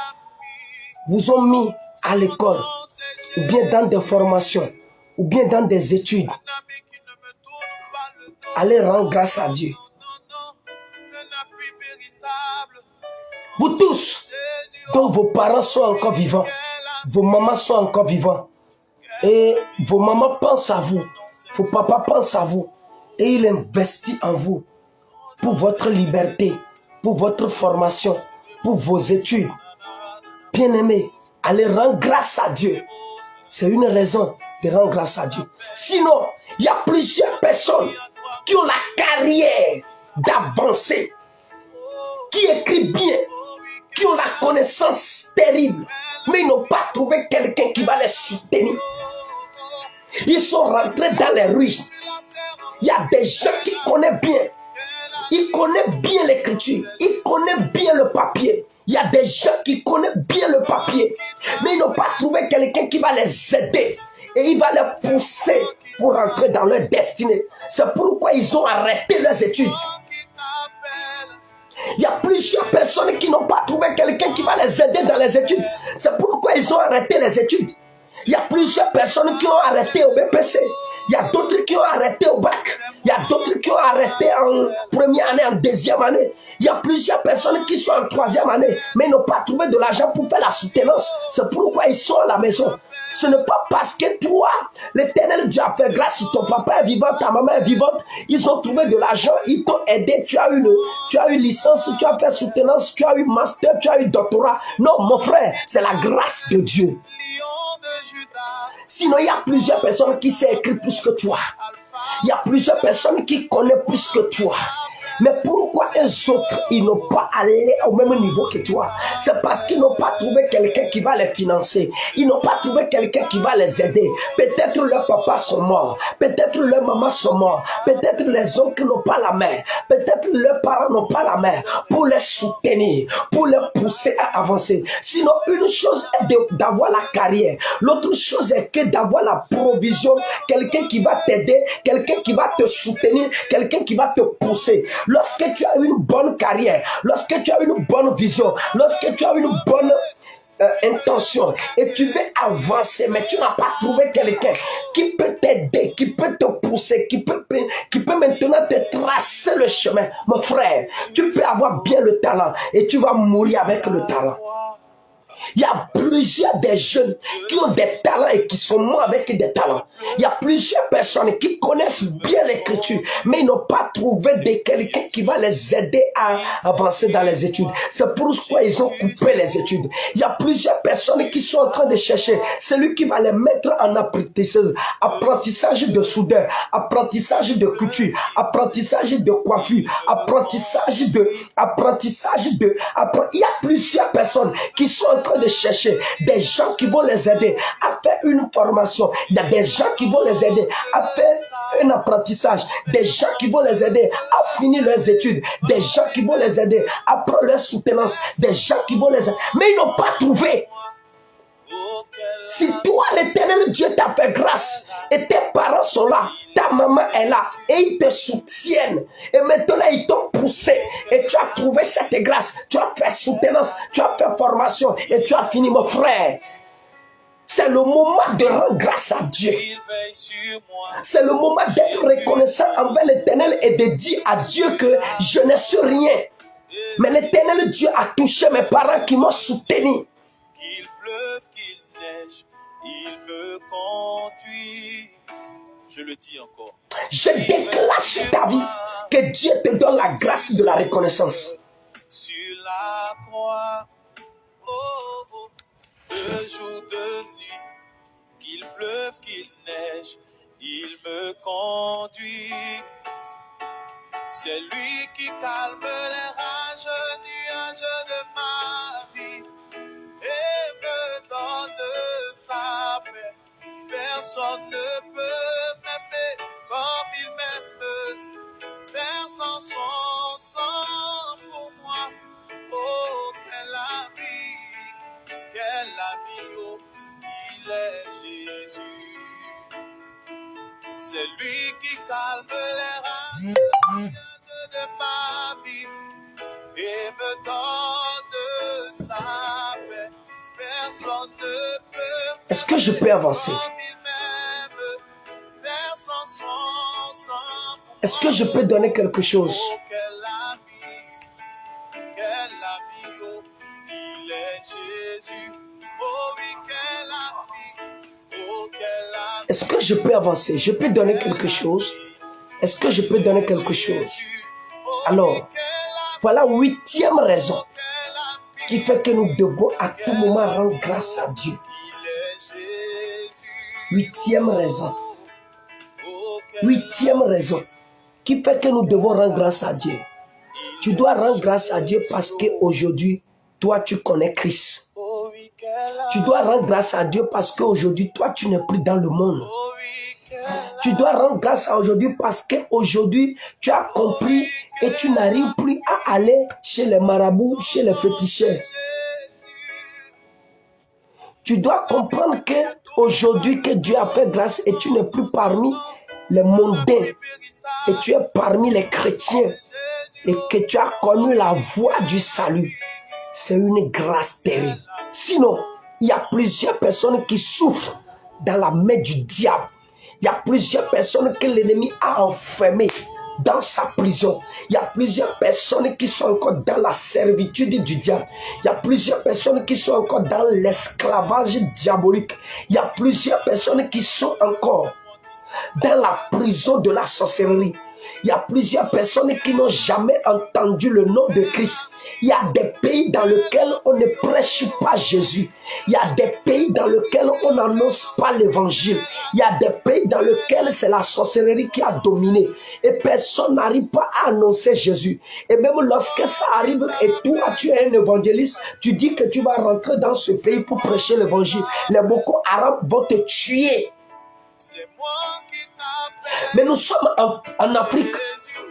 vous ont mis à l'école, ou bien dans des formations, ou bien dans des études, allez rendre grâce à Dieu. Vous tous, dont vos parents sont encore vivants, vos mamans sont encore vivants, et vos mamans pensent à vous, vos papas pensent à vous, et il investit en vous, pour votre liberté, pour votre formation, pour vos études. Bien-aimés, allez rendre grâce à Dieu. C'est une raison de rendre grâce à Dieu. Sinon, il y a plusieurs personnes qui ont la carrière d'avancer, qui écrivent bien, qui ont la connaissance terrible, mais ils n'ont pas trouvé quelqu'un qui va les soutenir. Ils sont rentrés dans les rues. Il y a des gens qui connaissent bien. Ils connaissent bien l'écriture. Ils connaissent bien le papier. Il y a des gens qui connaissent bien le papier, mais ils n'ont pas trouvé quelqu'un qui va les aider et il va les pousser pour rentrer dans leur destinée. C'est pourquoi ils ont arrêté leurs études. Il y a plusieurs personnes qui n'ont pas trouvé quelqu'un qui va les aider dans les études. C'est pourquoi ils ont arrêté les études. Il y a plusieurs personnes qui ont arrêté au BPC. Il y a d'autres qui ont arrêté au bac. Il y a d'autres qui ont arrêté en première année, en deuxième année. Il y a plusieurs personnes qui sont en 3e année, mais ils n'ont pas trouvé de l'argent pour faire la soutenance. C'est pourquoi ils sont à la maison. Ce n'est pas parce que toi, l'Éternel Dieu a fait grâce, ton papa est vivant, ta maman est vivante, ils ont trouvé de l'argent, ils t'ont aidé, tu as eu licence, tu as fait soutenance, tu as eu master, tu as eu doctorat. Non, mon frère, c'est la grâce de Dieu. Sinon, il y a plusieurs personnes qui savent écrire plus que toi. Il y a plusieurs personnes qui connaissent plus que toi. Mais pourquoi les autres, ils n'ont pas allé au même niveau que toi? C'est parce qu'ils n'ont pas trouvé quelqu'un qui va les financer. Ils n'ont pas trouvé quelqu'un qui va les aider. Peut-être leurs papas sont morts. Peut-être leurs mamans sont morts. Peut-être les oncles n'ont pas la main. Peut-être leurs parents n'ont pas la main pour les soutenir, pour les pousser à avancer. Sinon, une chose est d'avoir la carrière. L'autre chose est que d'avoir la provision. Quelqu'un qui va t'aider, quelqu'un qui va te soutenir, quelqu'un qui va te pousser. Lorsque tu as eu une bonne carrière, lorsque tu as une bonne vision, lorsque tu as une bonne intention et tu veux avancer, mais tu n'as pas trouvé quelqu'un qui peut t'aider, qui peut te pousser, qui peut maintenant te tracer le chemin, mon frère, tu peux avoir bien le talent et tu vas mourir avec le talent. Il y a plusieurs des jeunes qui ont des talents et qui sont morts avec des talents. Il y a plusieurs personnes qui connaissent bien l'écriture, mais ils n'ont pas trouvé de quelqu'un qui va les aider à avancer dans les études. C'est pourquoi ils ont coupé les études. Il y a plusieurs personnes qui sont en train de chercher celui qui va les mettre en apprentissage de soudeur, apprentissage de couture, apprentissage de coiffure, il y a plusieurs personnes qui sont en train de chercher des gens qui vont les aider à faire une formation. Il y a des gens qui vont les aider à faire un apprentissage, des gens qui vont les aider à finir leurs études, des gens qui vont les aider à prendre leur soutenance, des gens qui vont les aider, mais ils n'ont pas trouvé. Si toi, l'Éternel Dieu t'a fait grâce et tes parents sont là, ta maman est là et ils te soutiennent et maintenant ils t'ont poussé et tu as trouvé cette grâce, tu as fait soutenance, tu as fait formation et tu as fini, mon frère. C'est le moment de rendre grâce à Dieu. C'est le moment d'être reconnaissant envers l'Éternel et de dire à Dieu que je ne suis rien. Mais l'Éternel Dieu a touché mes parents qui m'ont soutenu. Qu'il pleuve, qu'il neige, il me conduit. Je le dis encore. Je déclare sur ta vie que Dieu te donne la grâce de la reconnaissance. Sur la croix, oh, oh, de jour, de nuit, qu'il pleuve, qu'il neige, il me conduit. C'est lui qui calme les rages, nuages de ma vie et me donne sa paix. Personne ne peut m'aimer comme il m'aime, versant son sang pour moi. Oh, quel ami, oh, il est Jésus. C'est lui qui calme les rages de ma vie et me donne sa paix. Personne ne peut. Est-ce que je peux avancer? Est-ce que je peux donner quelque chose? Oh, quel ami, oh, il est Jésus. Oh oui, quel ami, oh, quel ami. Est-ce que je peux avancer? Je peux donner quelque chose? Est-ce que je peux donner quelque chose? Alors, voilà 8e raison qui fait que nous devons à tout moment rendre grâce à Dieu. 8e raison. 8e raison qui fait que nous devons rendre grâce à Dieu. Tu dois rendre grâce à Dieu parce qu'aujourd'hui, toi, tu connais Christ. Tu dois rendre grâce à Dieu parce qu'aujourd'hui, toi, tu n'es plus dans le monde. Tu dois rendre grâce à aujourd'hui parce qu'aujourd'hui, tu as compris et tu n'arrives plus à aller chez les marabouts, chez les féticheurs. Tu dois comprendre qu'aujourd'hui, que Dieu a fait grâce et tu n'es plus parmi les mondains et tu es parmi les chrétiens et que tu as connu la voie du salut. C'est une grâce terrible. Sinon, il y a plusieurs personnes qui souffrent dans la main du diable. Il y a plusieurs personnes que l'ennemi a enfermées dans sa prison. Il y a plusieurs personnes qui sont encore dans la servitude du diable. Il y a plusieurs personnes qui sont encore dans l'esclavage diabolique. Il y a plusieurs personnes qui sont encore dans la prison de la sorcellerie. Il y a plusieurs personnes qui n'ont jamais entendu le nom de Christ. Il y a des pays dans lesquels on ne prêche pas Jésus. Il y a des pays dans lesquels on n'annonce pas l'évangile. Il y a des pays dans lesquels c'est la sorcellerie qui a dominé. Et personne n'arrive pas à annoncer Jésus. Et même lorsque ça arrive et toi tu es un évangéliste, tu dis que tu vas rentrer dans ce pays pour prêcher l'évangile. Les Boko Haram vont te tuer. Mais nous sommes en Afrique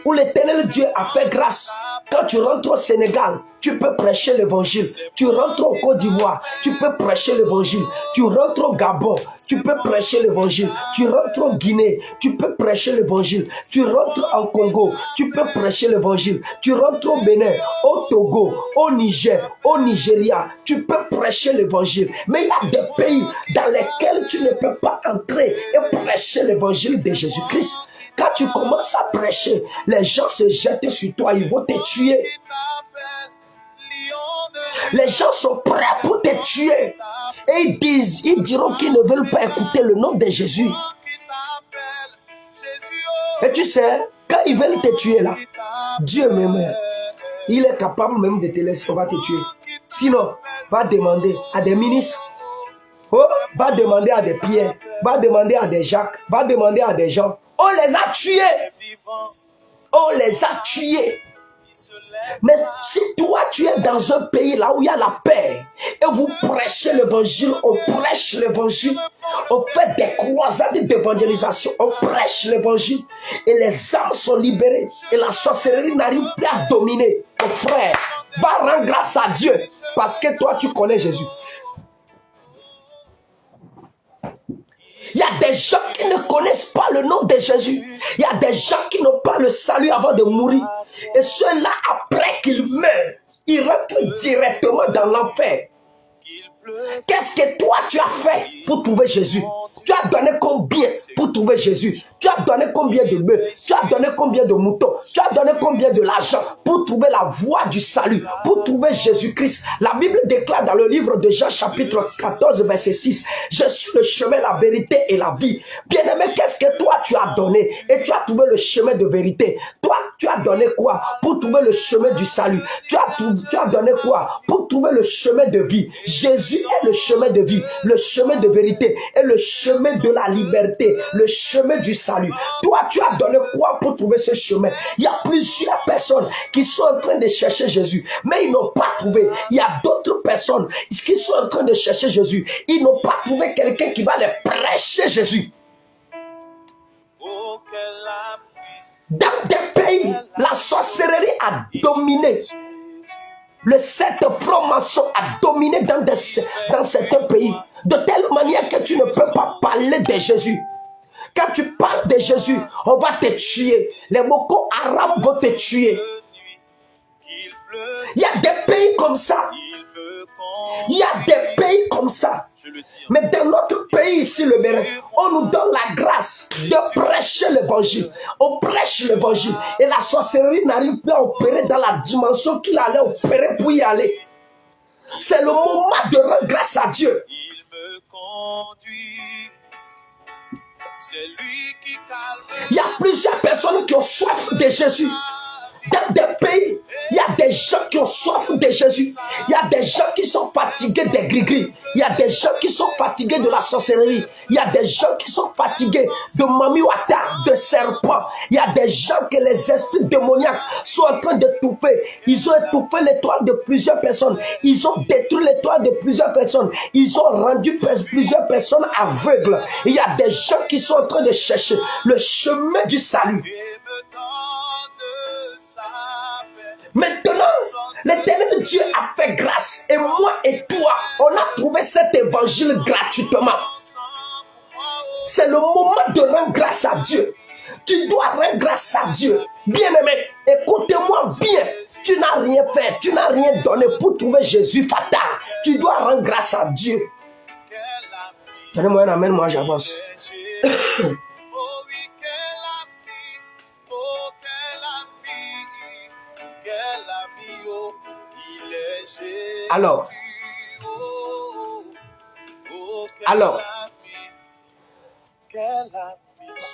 où l'Éternel Dieu a fait grâce Quand tu rentres au Sénégal, tu peux prêcher l'évangile. Tu rentres au Côte d'Ivoire, tu peux prêcher l'évangile. Tu rentres au Gabon, tu peux prêcher l'évangile. Tu rentres au Guinée, tu peux prêcher l'évangile. Tu rentres en Congo, tu peux prêcher l'évangile. Tu rentres au Bénin, au Togo, au Niger, au Nigeria, tu peux prêcher l'évangile. Mais il y a des pays dans lesquels tu ne peux pas entrer et prêcher l'évangile de Jésus-Christ. Quand tu commences à prêcher, les gens se jettent sur toi, ils vont te tuer. Les gens sont prêts pour te tuer. Et ils diront qu'ils ne veulent pas écouter le nom de Jésus. Et tu sais, quand ils veulent te tuer là, Dieu même, il est capable même de te laisser, on va te tuer. Sinon, va demander à des ministres, va demander à des Pierre, va demander à des Jacques, va demander à des gens. On les a tués. On les a tués. Mais si toi tu es dans un pays là où il y a la paix et vous prêchez l'évangile, on prêche l'évangile, on fait des croisades d'évangélisation, on prêche l'évangile et les âmes sont libérées et la sorcellerie n'arrive plus à dominer. Mon frère, va rendre grâce à Dieu parce que toi tu connais Jésus. Il y a des gens qui ne connaissent pas le nom de Jésus. Il y a des gens qui n'ont pas le salut avant de mourir. Et ceux-là, après qu'ils meurent, ils rentrent directement dans l'enfer. Qu'est-ce que toi tu as fait pour trouver Jésus? Tu as donné combien pour trouver Jésus? Tu as donné combien de bœufs? Tu as donné combien de moutons? Tu as donné combien de l'argent pour trouver la voie du salut, pour trouver Jésus-Christ? La Bible déclare dans le livre de Jean chapitre 14 verset 6, je suis le chemin, la vérité et la vie. Bien-aimé, qu'est-ce que toi tu as donné? Et tu as trouvé le chemin de vérité. Toi, tu as donné quoi pour trouver le chemin du salut? Tu as donné quoi pour trouver le chemin de vie? Jésus est le chemin de vie, le chemin de vérité et le chemin de la liberté, le chemin du salut. Toi, tu as donné quoi pour trouver ce chemin? Il y a plusieurs personnes qui sont en train de chercher Jésus, mais ils n'ont pas trouvé. Il y a d'autres personnes qui sont en train de chercher Jésus. Ils n'ont pas trouvé quelqu'un qui va les prêcher Jésus. Dans des pays, la sorcellerie a dominé. Le sept franc-maçon a dominé dans certains pays. De telle manière que tu ne peux pas parler de Jésus. Quand tu parles de Jésus, on va te tuer. Les Boko Haram vont te tuer. Il y a des pays comme ça. Il y a des pays comme ça. Mais dans notre pays ici, le Bénin, on nous donne la grâce de prêcher l'évangile. On prêche l'évangile. Et la sorcellerie n'arrive plus à opérer dans la dimension qu'il allait opérer pour y aller. C'est le moment de rendre grâce à Dieu. Il me conduit. C'est lui qui calme. Il y a plusieurs personnes qui ont soif de Jésus. Dans des pays, il y a des gens qui ont soif de Jésus. Il y a des gens qui sont fatigués des gris-gris. Il y a des gens qui sont fatigués de la sorcellerie. Il y a des gens qui sont fatigués de mamiwata, de serpents. Il y a des gens que les esprits démoniaques sont en train d'étouffer. Ils ont étouffé l'étoile de plusieurs personnes. Ils ont détruit l'étoile de plusieurs personnes. Ils ont rendu plusieurs personnes aveugles. Il y a des gens qui sont en train de chercher le chemin du salut. Maintenant, l'Éternel Dieu a fait grâce. Et moi et toi, on a trouvé cet évangile gratuitement. C'est le moment de rendre grâce à Dieu. Tu dois rendre grâce à Dieu. Bien-aimé, écoutez-moi bien. Tu n'as rien fait, tu n'as rien donné pour trouver Jésus fatal. Tu dois rendre grâce à Dieu. Donnez-moi un amen, moi j'avance. Alors,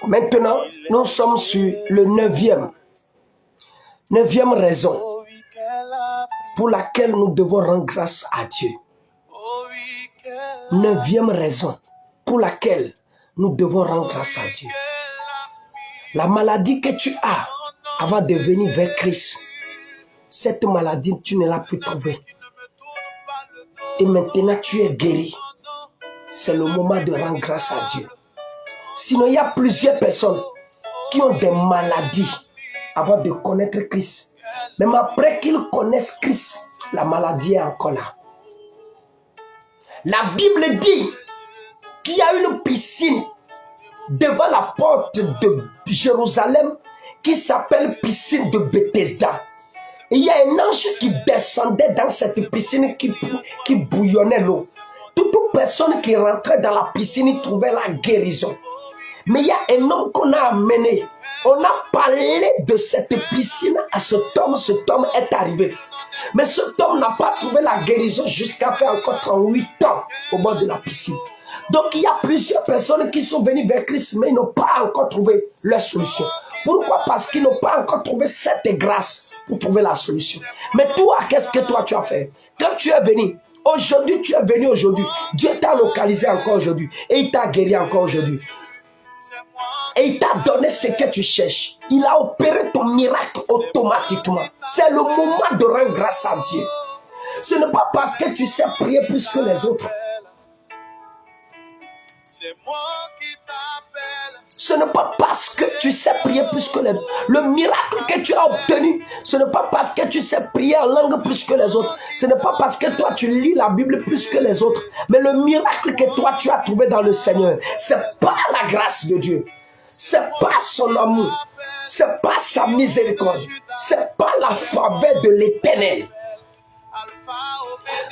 maintenant, nous sommes sur le neuvième raison pour laquelle nous devons rendre grâce à Dieu. Neuvième raison pour laquelle nous devons rendre grâce à Dieu. La maladie que tu as avant de venir vers Christ, cette maladie, tu ne l'as plus trouvée. Et maintenant, tu es guéri. C'est le moment de rendre grâce à Dieu. Sinon, il y a plusieurs personnes qui ont des maladies avant de connaître Christ. Même après qu'ils connaissent Christ, la maladie est encore là. La Bible dit qu'il y a une piscine devant la porte de Jérusalem qui s'appelle piscine de Bethesda. Et il y a un ange qui descendait dans cette piscine qui bouillonnait l'eau. Toute personne qui rentrait dans la piscine y trouvait la guérison. Mais il y a un homme qu'on a amené. On a parlé de cette piscine à cet homme est arrivé. Mais cet homme n'a pas trouvé la guérison jusqu'à faire encore 38 ans au bord de la piscine. Donc il y a plusieurs personnes qui sont venues vers Christ, mais ils n'ont pas encore trouvé leur solution. Pourquoi? Parce qu'ils n'ont pas encore trouvé cette grâce pour trouver la solution. Mais toi, qu'est-ce que toi tu as fait? Quand tu es venu, aujourd'hui, tu es venu aujourd'hui, Dieu t'a localisé encore aujourd'hui et il t'a guéri encore aujourd'hui. Et il t'a donné ce que tu cherches. Il a opéré ton miracle automatiquement. C'est le moment de rendre grâce à Dieu. Ce n'est pas parce que tu sais prier plus que les autres. C'est moi qui t'appelle. Ce n'est pas parce que tu sais prier plus que les autres. Le miracle que tu as obtenu, ce n'est pas parce que tu sais prier en langue plus que les autres. Ce n'est pas parce que toi tu lis la Bible plus que les autres. Mais le miracle que toi tu as trouvé dans le Seigneur, c'est pas la grâce de Dieu. C'est pas son amour. C'est pas sa miséricorde. C'est pas la faveur de l'Éternel.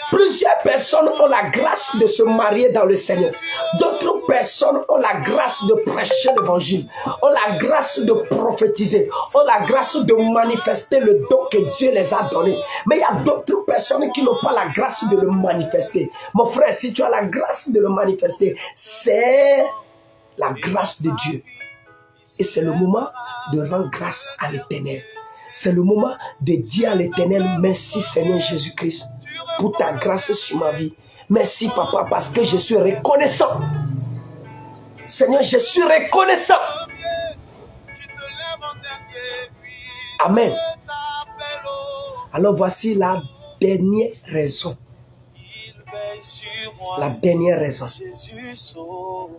Plusieurs personnes ont la grâce de se marier dans le Seigneur. D'autres personnes ont la grâce de prêcher l'évangile, ont la grâce de prophétiser, ont la grâce de manifester le don que Dieu les a donné. Mais il y a d'autres personnes qui n'ont pas la grâce de le manifester. Mon frère, si tu as la grâce de le manifester, c'est la grâce de Dieu. Et c'est le moment de rendre grâce à l'Éternel. C'est le moment de dire à l'Éternel, merci Seigneur Jésus-Christ pour ta grâce sur ma vie. Merci Papa parce que je suis reconnaissant. Seigneur, je suis reconnaissant. Amen. Alors voici la dernière raison. La dernière raison. Jésus sauve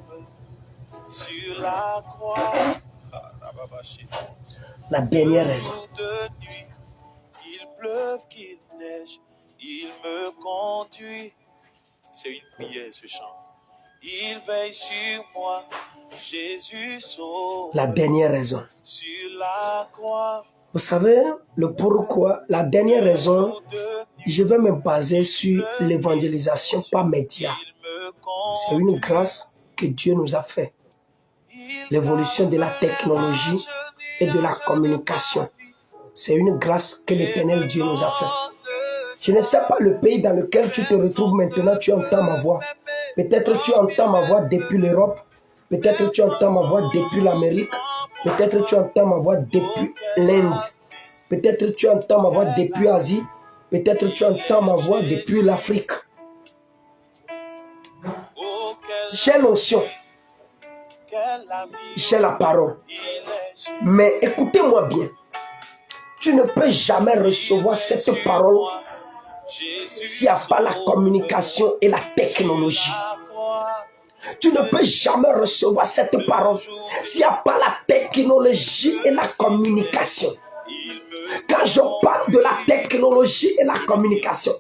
sur la croix. La dernière raison. Il pleuve, qu'il neige, il me conduit. C'est une prière ce chant. Il veille sur moi, Jésus sauve. La dernière raison. Sur la croix. Vous savez le pourquoi? La dernière raison, je vais me baser sur l'évangélisation par médias. C'est une grâce que Dieu nous a fait. L'évolution de la technologie et de la communication. C'est une grâce que l'Éternel Dieu nous a fait. Je ne sais pas le pays dans lequel tu te retrouves maintenant, tu entends ma voix. Peut-être tu entends ma voix depuis l'Europe. Peut-être tu entends ma voix depuis l'Amérique. Peut-être tu entends ma voix depuis l'Inde. Peut-être tu entends ma voix depuis l'Asie. Peut-être tu entends ma voix depuis l'Afrique. J'ai notion. J'ai la parole. Mais écoutez-moi bien. Tu ne peux jamais recevoir cette parole s'il n'y a pas la communication et la technologie. Tu ne peux jamais recevoir cette parole s'il n'y a pas la technologie et la communication. Quand je parle de la technologie et la communication,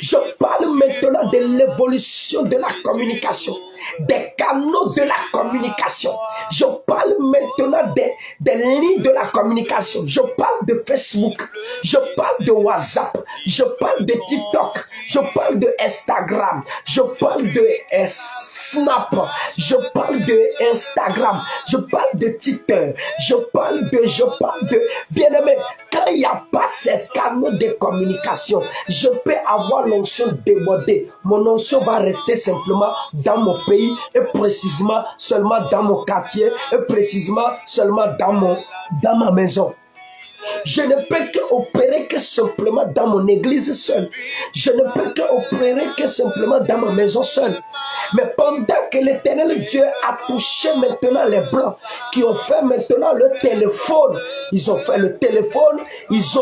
je parle maintenant de l'évolution de la communication, des canaux de la communication. Je parle maintenant des lignes de la communication. Je parle de Facebook, je parle de WhatsApp, je parle de TikTok, je parle de Instagram, je parle de Snap, je parle de Instagram, je parle de Twitter, je parle de bien-aimé. Quand il n'y a pas ces canaux de communication, je peux avoir l'onction débordée. Mon onction va rester simplement dans mon pays et précisément seulement dans mon quartier et précisément seulement dans ma maison. Je ne peux qu'opérer que simplement dans mon église seule. Je ne peux qu'opérer que simplement dans ma maison seule. Mais pendant que l'Éternel Dieu a touché maintenant les Blancs, qui ont fait maintenant le téléphone, ils ont fait le téléphone, ils se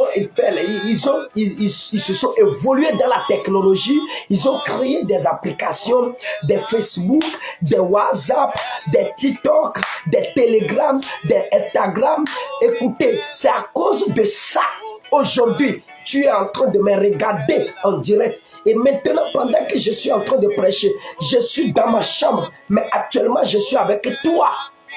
sont évolués dans la technologie, ils ont créé des applications, des Facebook, des WhatsApp, des TikTok, des Telegram, des Instagram. Écoutez, c'est à cause de ça Aujourd'hui, tu es en train de me regarder en direct. Et maintenant, pendant que je suis en train de prêcher, je suis dans ma chambre, mais actuellement, je suis avec toi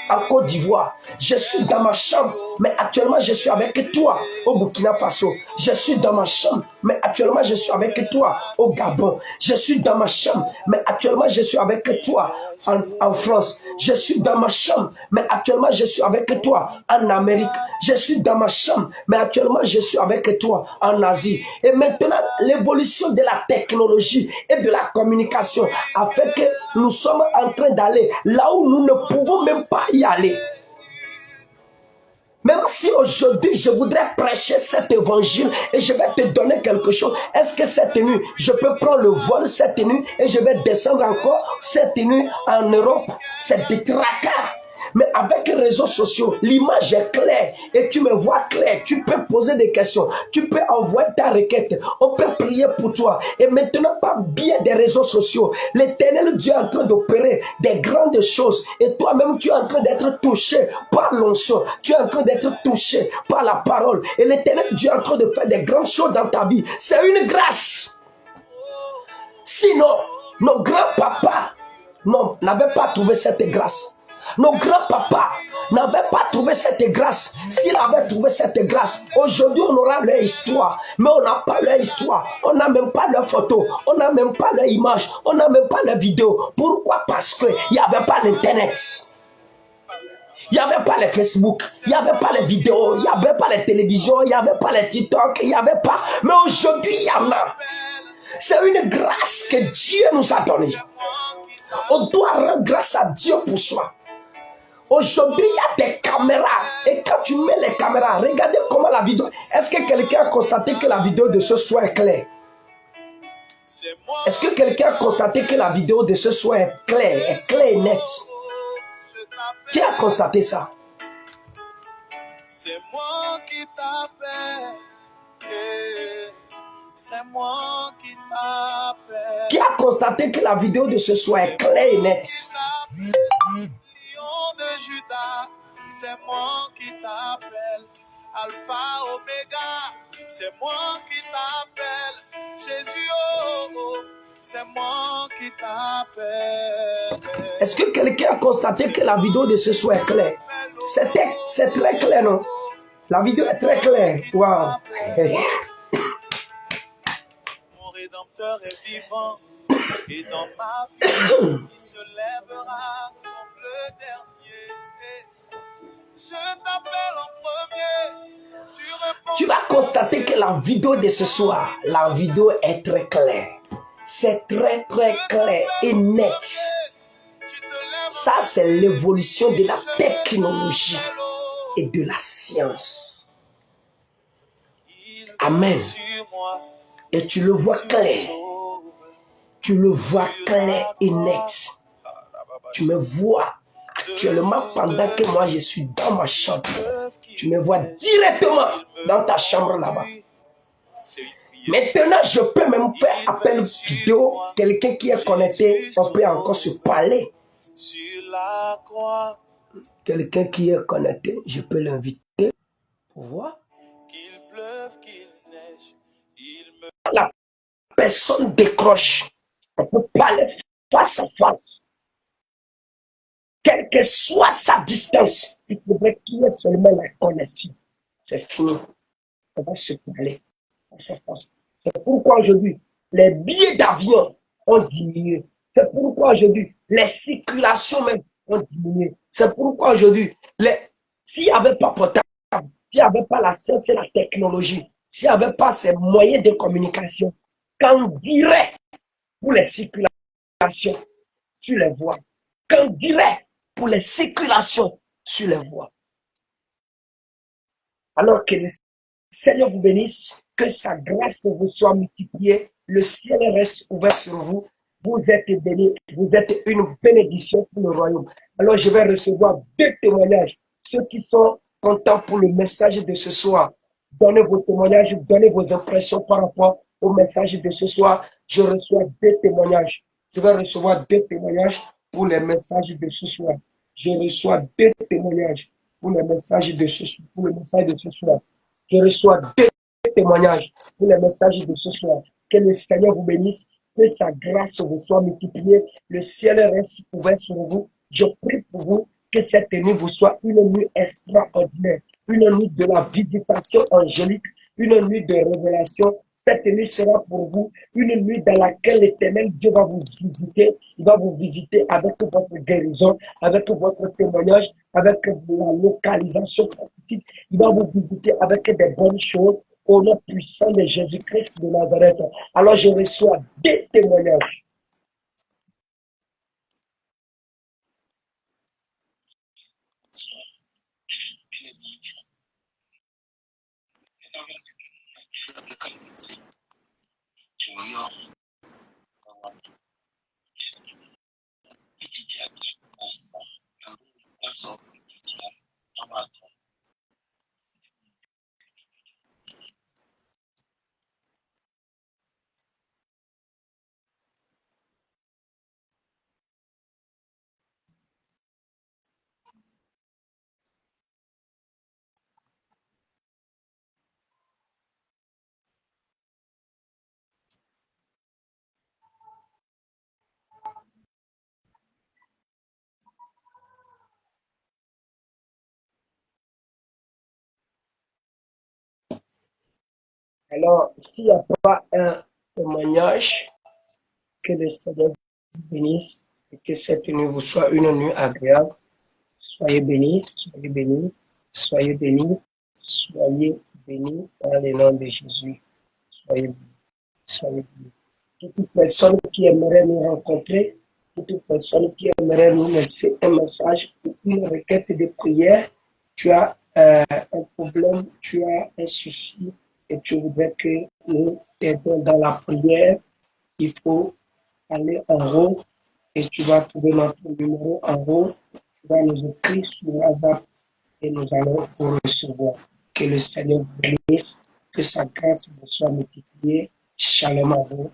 en Côte d'Ivoire. Je suis dans ma chambre, mais actuellement, je suis avec toi au Burkina Faso. Je suis dans ma chambre, mais actuellement, je suis avec toi au Gabon. Je suis dans ma chambre, mais actuellement, je suis avec toi en France. Je suis dans ma chambre, mais actuellement, je suis avec toi en Amérique. Je suis dans ma chambre, mais actuellement, je suis avec toi en Asie. Et maintenant, l'évolution de la technologie et de la communication a fait que nous sommes en train d'aller là où nous ne pouvons même pas y aller. Même si aujourd'hui je voudrais prêcher cet évangile et je vais te donner quelque chose, est-ce que cette nuit, je peux prendre le vol cette nuit et je vais descendre encore cette nuit en Europe? C'est des tracas. Mais avec les réseaux sociaux, l'image est claire et tu me vois clair. Tu peux poser des questions, tu peux envoyer ta requête, on peut prier pour toi. Et maintenant, par biais des réseaux sociaux, l'Éternel Dieu est en train d'opérer des grandes choses. Et toi-même, tu es en train d'être touché par l'onction. Tu es en train d'être touché par la parole. Et l'Éternel Dieu est en train de faire des grandes choses dans ta vie. C'est une grâce. Sinon, nos grands-papas n'avaient pas trouvé cette grâce. Nos grands-papas n'avaient pas trouvé cette grâce. S'ils avaient trouvé cette grâce, aujourd'hui on aura leur histoire. Mais on n'a pas leur histoire. On n'a même pas leur photo. On n'a même pas leur image. On n'a même pas leur vidéo. Pourquoi? Parce qu'il n'y avait pas l'Internet. Il n'y avait pas les Facebook. Il n'y avait pas les vidéos. Il n'y avait pas les télévisions. Il n'y avait pas les TikTok. Il n'y avait pas. Mais aujourd'hui, il y en a. C'est une grâce que Dieu nous a donnée. On doit rendre grâce à Dieu pour soi. Aujourd'hui, il y a des caméras. Et quand tu mets les caméras, regardez comment la vidéo... Est-ce que quelqu'un a constaté que la vidéo de ce soir est claire? Est-ce que quelqu'un a constaté que la vidéo de ce soir est claire et nette? Qui a constaté ça? C'est moi qui t'appelle. C'est moi qui t'appelle. Qui a constaté que la vidéo de ce soir est claire et nette? De Judas, c'est moi qui t'appelle. Alpha, Oméga, c'est moi qui t'appelle. Jésus, oh, oh, c'est moi qui t'appelle. Est-ce que quelqu'un a constaté que la vidéo de ce soir est claire? C'est très clair, non? La vidéo est très claire. Wow. Mon Rédempteur est vivant. Et dans ma vie, il se lèvera comme le dernier. Je t'appelle en premier. Tu vas constater que la vidéo de ce soir, la vidéo est très claire. C'est très clair et net. Ça, c'est l'évolution de la technologie et de la science. Amen. Et tu le vois clair. Tu le vois clair et net. Tu me vois actuellement pendant que moi je suis dans ma chambre. Tu me vois directement dans ta chambre là-bas. Maintenant, je peux même faire appel vidéo. Quelqu'un qui est connecté, on peut encore se parler. Quelqu'un qui est connecté, je peux l'inviter pour voir. La personne décroche. On peut parler face à face. Quelle que soit sa distance, il faudrait qu'il y ait seulement la connexion. C'est fini. On va se parler face à face. C'est pourquoi aujourd'hui, les billets d'avion ont diminué. C'est pourquoi aujourd'hui, les circulations même ont diminué. C'est pourquoi aujourd'hui, s'il n'y avait pas portable, s'il n'y avait pas la science et la technologie, s'il n'y avait pas ces moyens de communication, qu'en dirait pour les circulations sur les voies? Qu'en dirait pour les circulations sur les voies? Alors que le Seigneur vous bénisse, que sa grâce vous soit multipliée, le ciel reste ouvert sur vous, vous êtes bénis, vous êtes une bénédiction pour le royaume. Alors je vais recevoir 2 témoignages. Ceux qui sont contents pour le message de ce soir, donnez vos témoignages, donnez vos impressions par rapport au message de ce soir. Je reçois 2 témoignages. Je vais recevoir 2 témoignages pour les messages de ce soir. Je reçois 2 témoignages pour les messages de ce soir. Pour le message de ce soir. Je reçois 2 témoignages pour les messages de ce soir. Que le Seigneur vous bénisse, que sa grâce vous soit multipliée, le ciel reste ouvert sur vous. Je prie pour vous que cette nuit vous soit une nuit extraordinaire, une nuit de la visitation angélique, une nuit de révélation. Cette nuit sera pour vous une nuit dans laquelle l'Éternel Dieu va vous visiter. Il va vous visiter avec votre guérison, avec votre témoignage, avec la localisation prophétique. Il va vous visiter avec des bonnes choses au nom puissant de Jésus-Christ de Nazareth. Alors je reçois des témoignages. Alors, s'il n'y a pas un témoignage, que le Seigneur vous bénisse et que cette nuit vous soit une nuit agréable. Soyez bénis, soyez bénis, soyez bénis, soyez bénis dans le nom de Jésus. Soyez bénis, soyez bénis. Toute personne qui aimerait nous rencontrer, toute personne qui aimerait nous laisser un message ou une requête de prière, tu as un problème, tu as un souci et tu voudrais que nous t'aidons dans la prière, il faut aller en haut et tu vas trouver notre numéro en haut. Tu vas nous écrire sur WhatsApp et nous allons vous recevoir. Que le Seigneur vous bénisse, que sa grâce vous soit multipliée. Shalom à vous.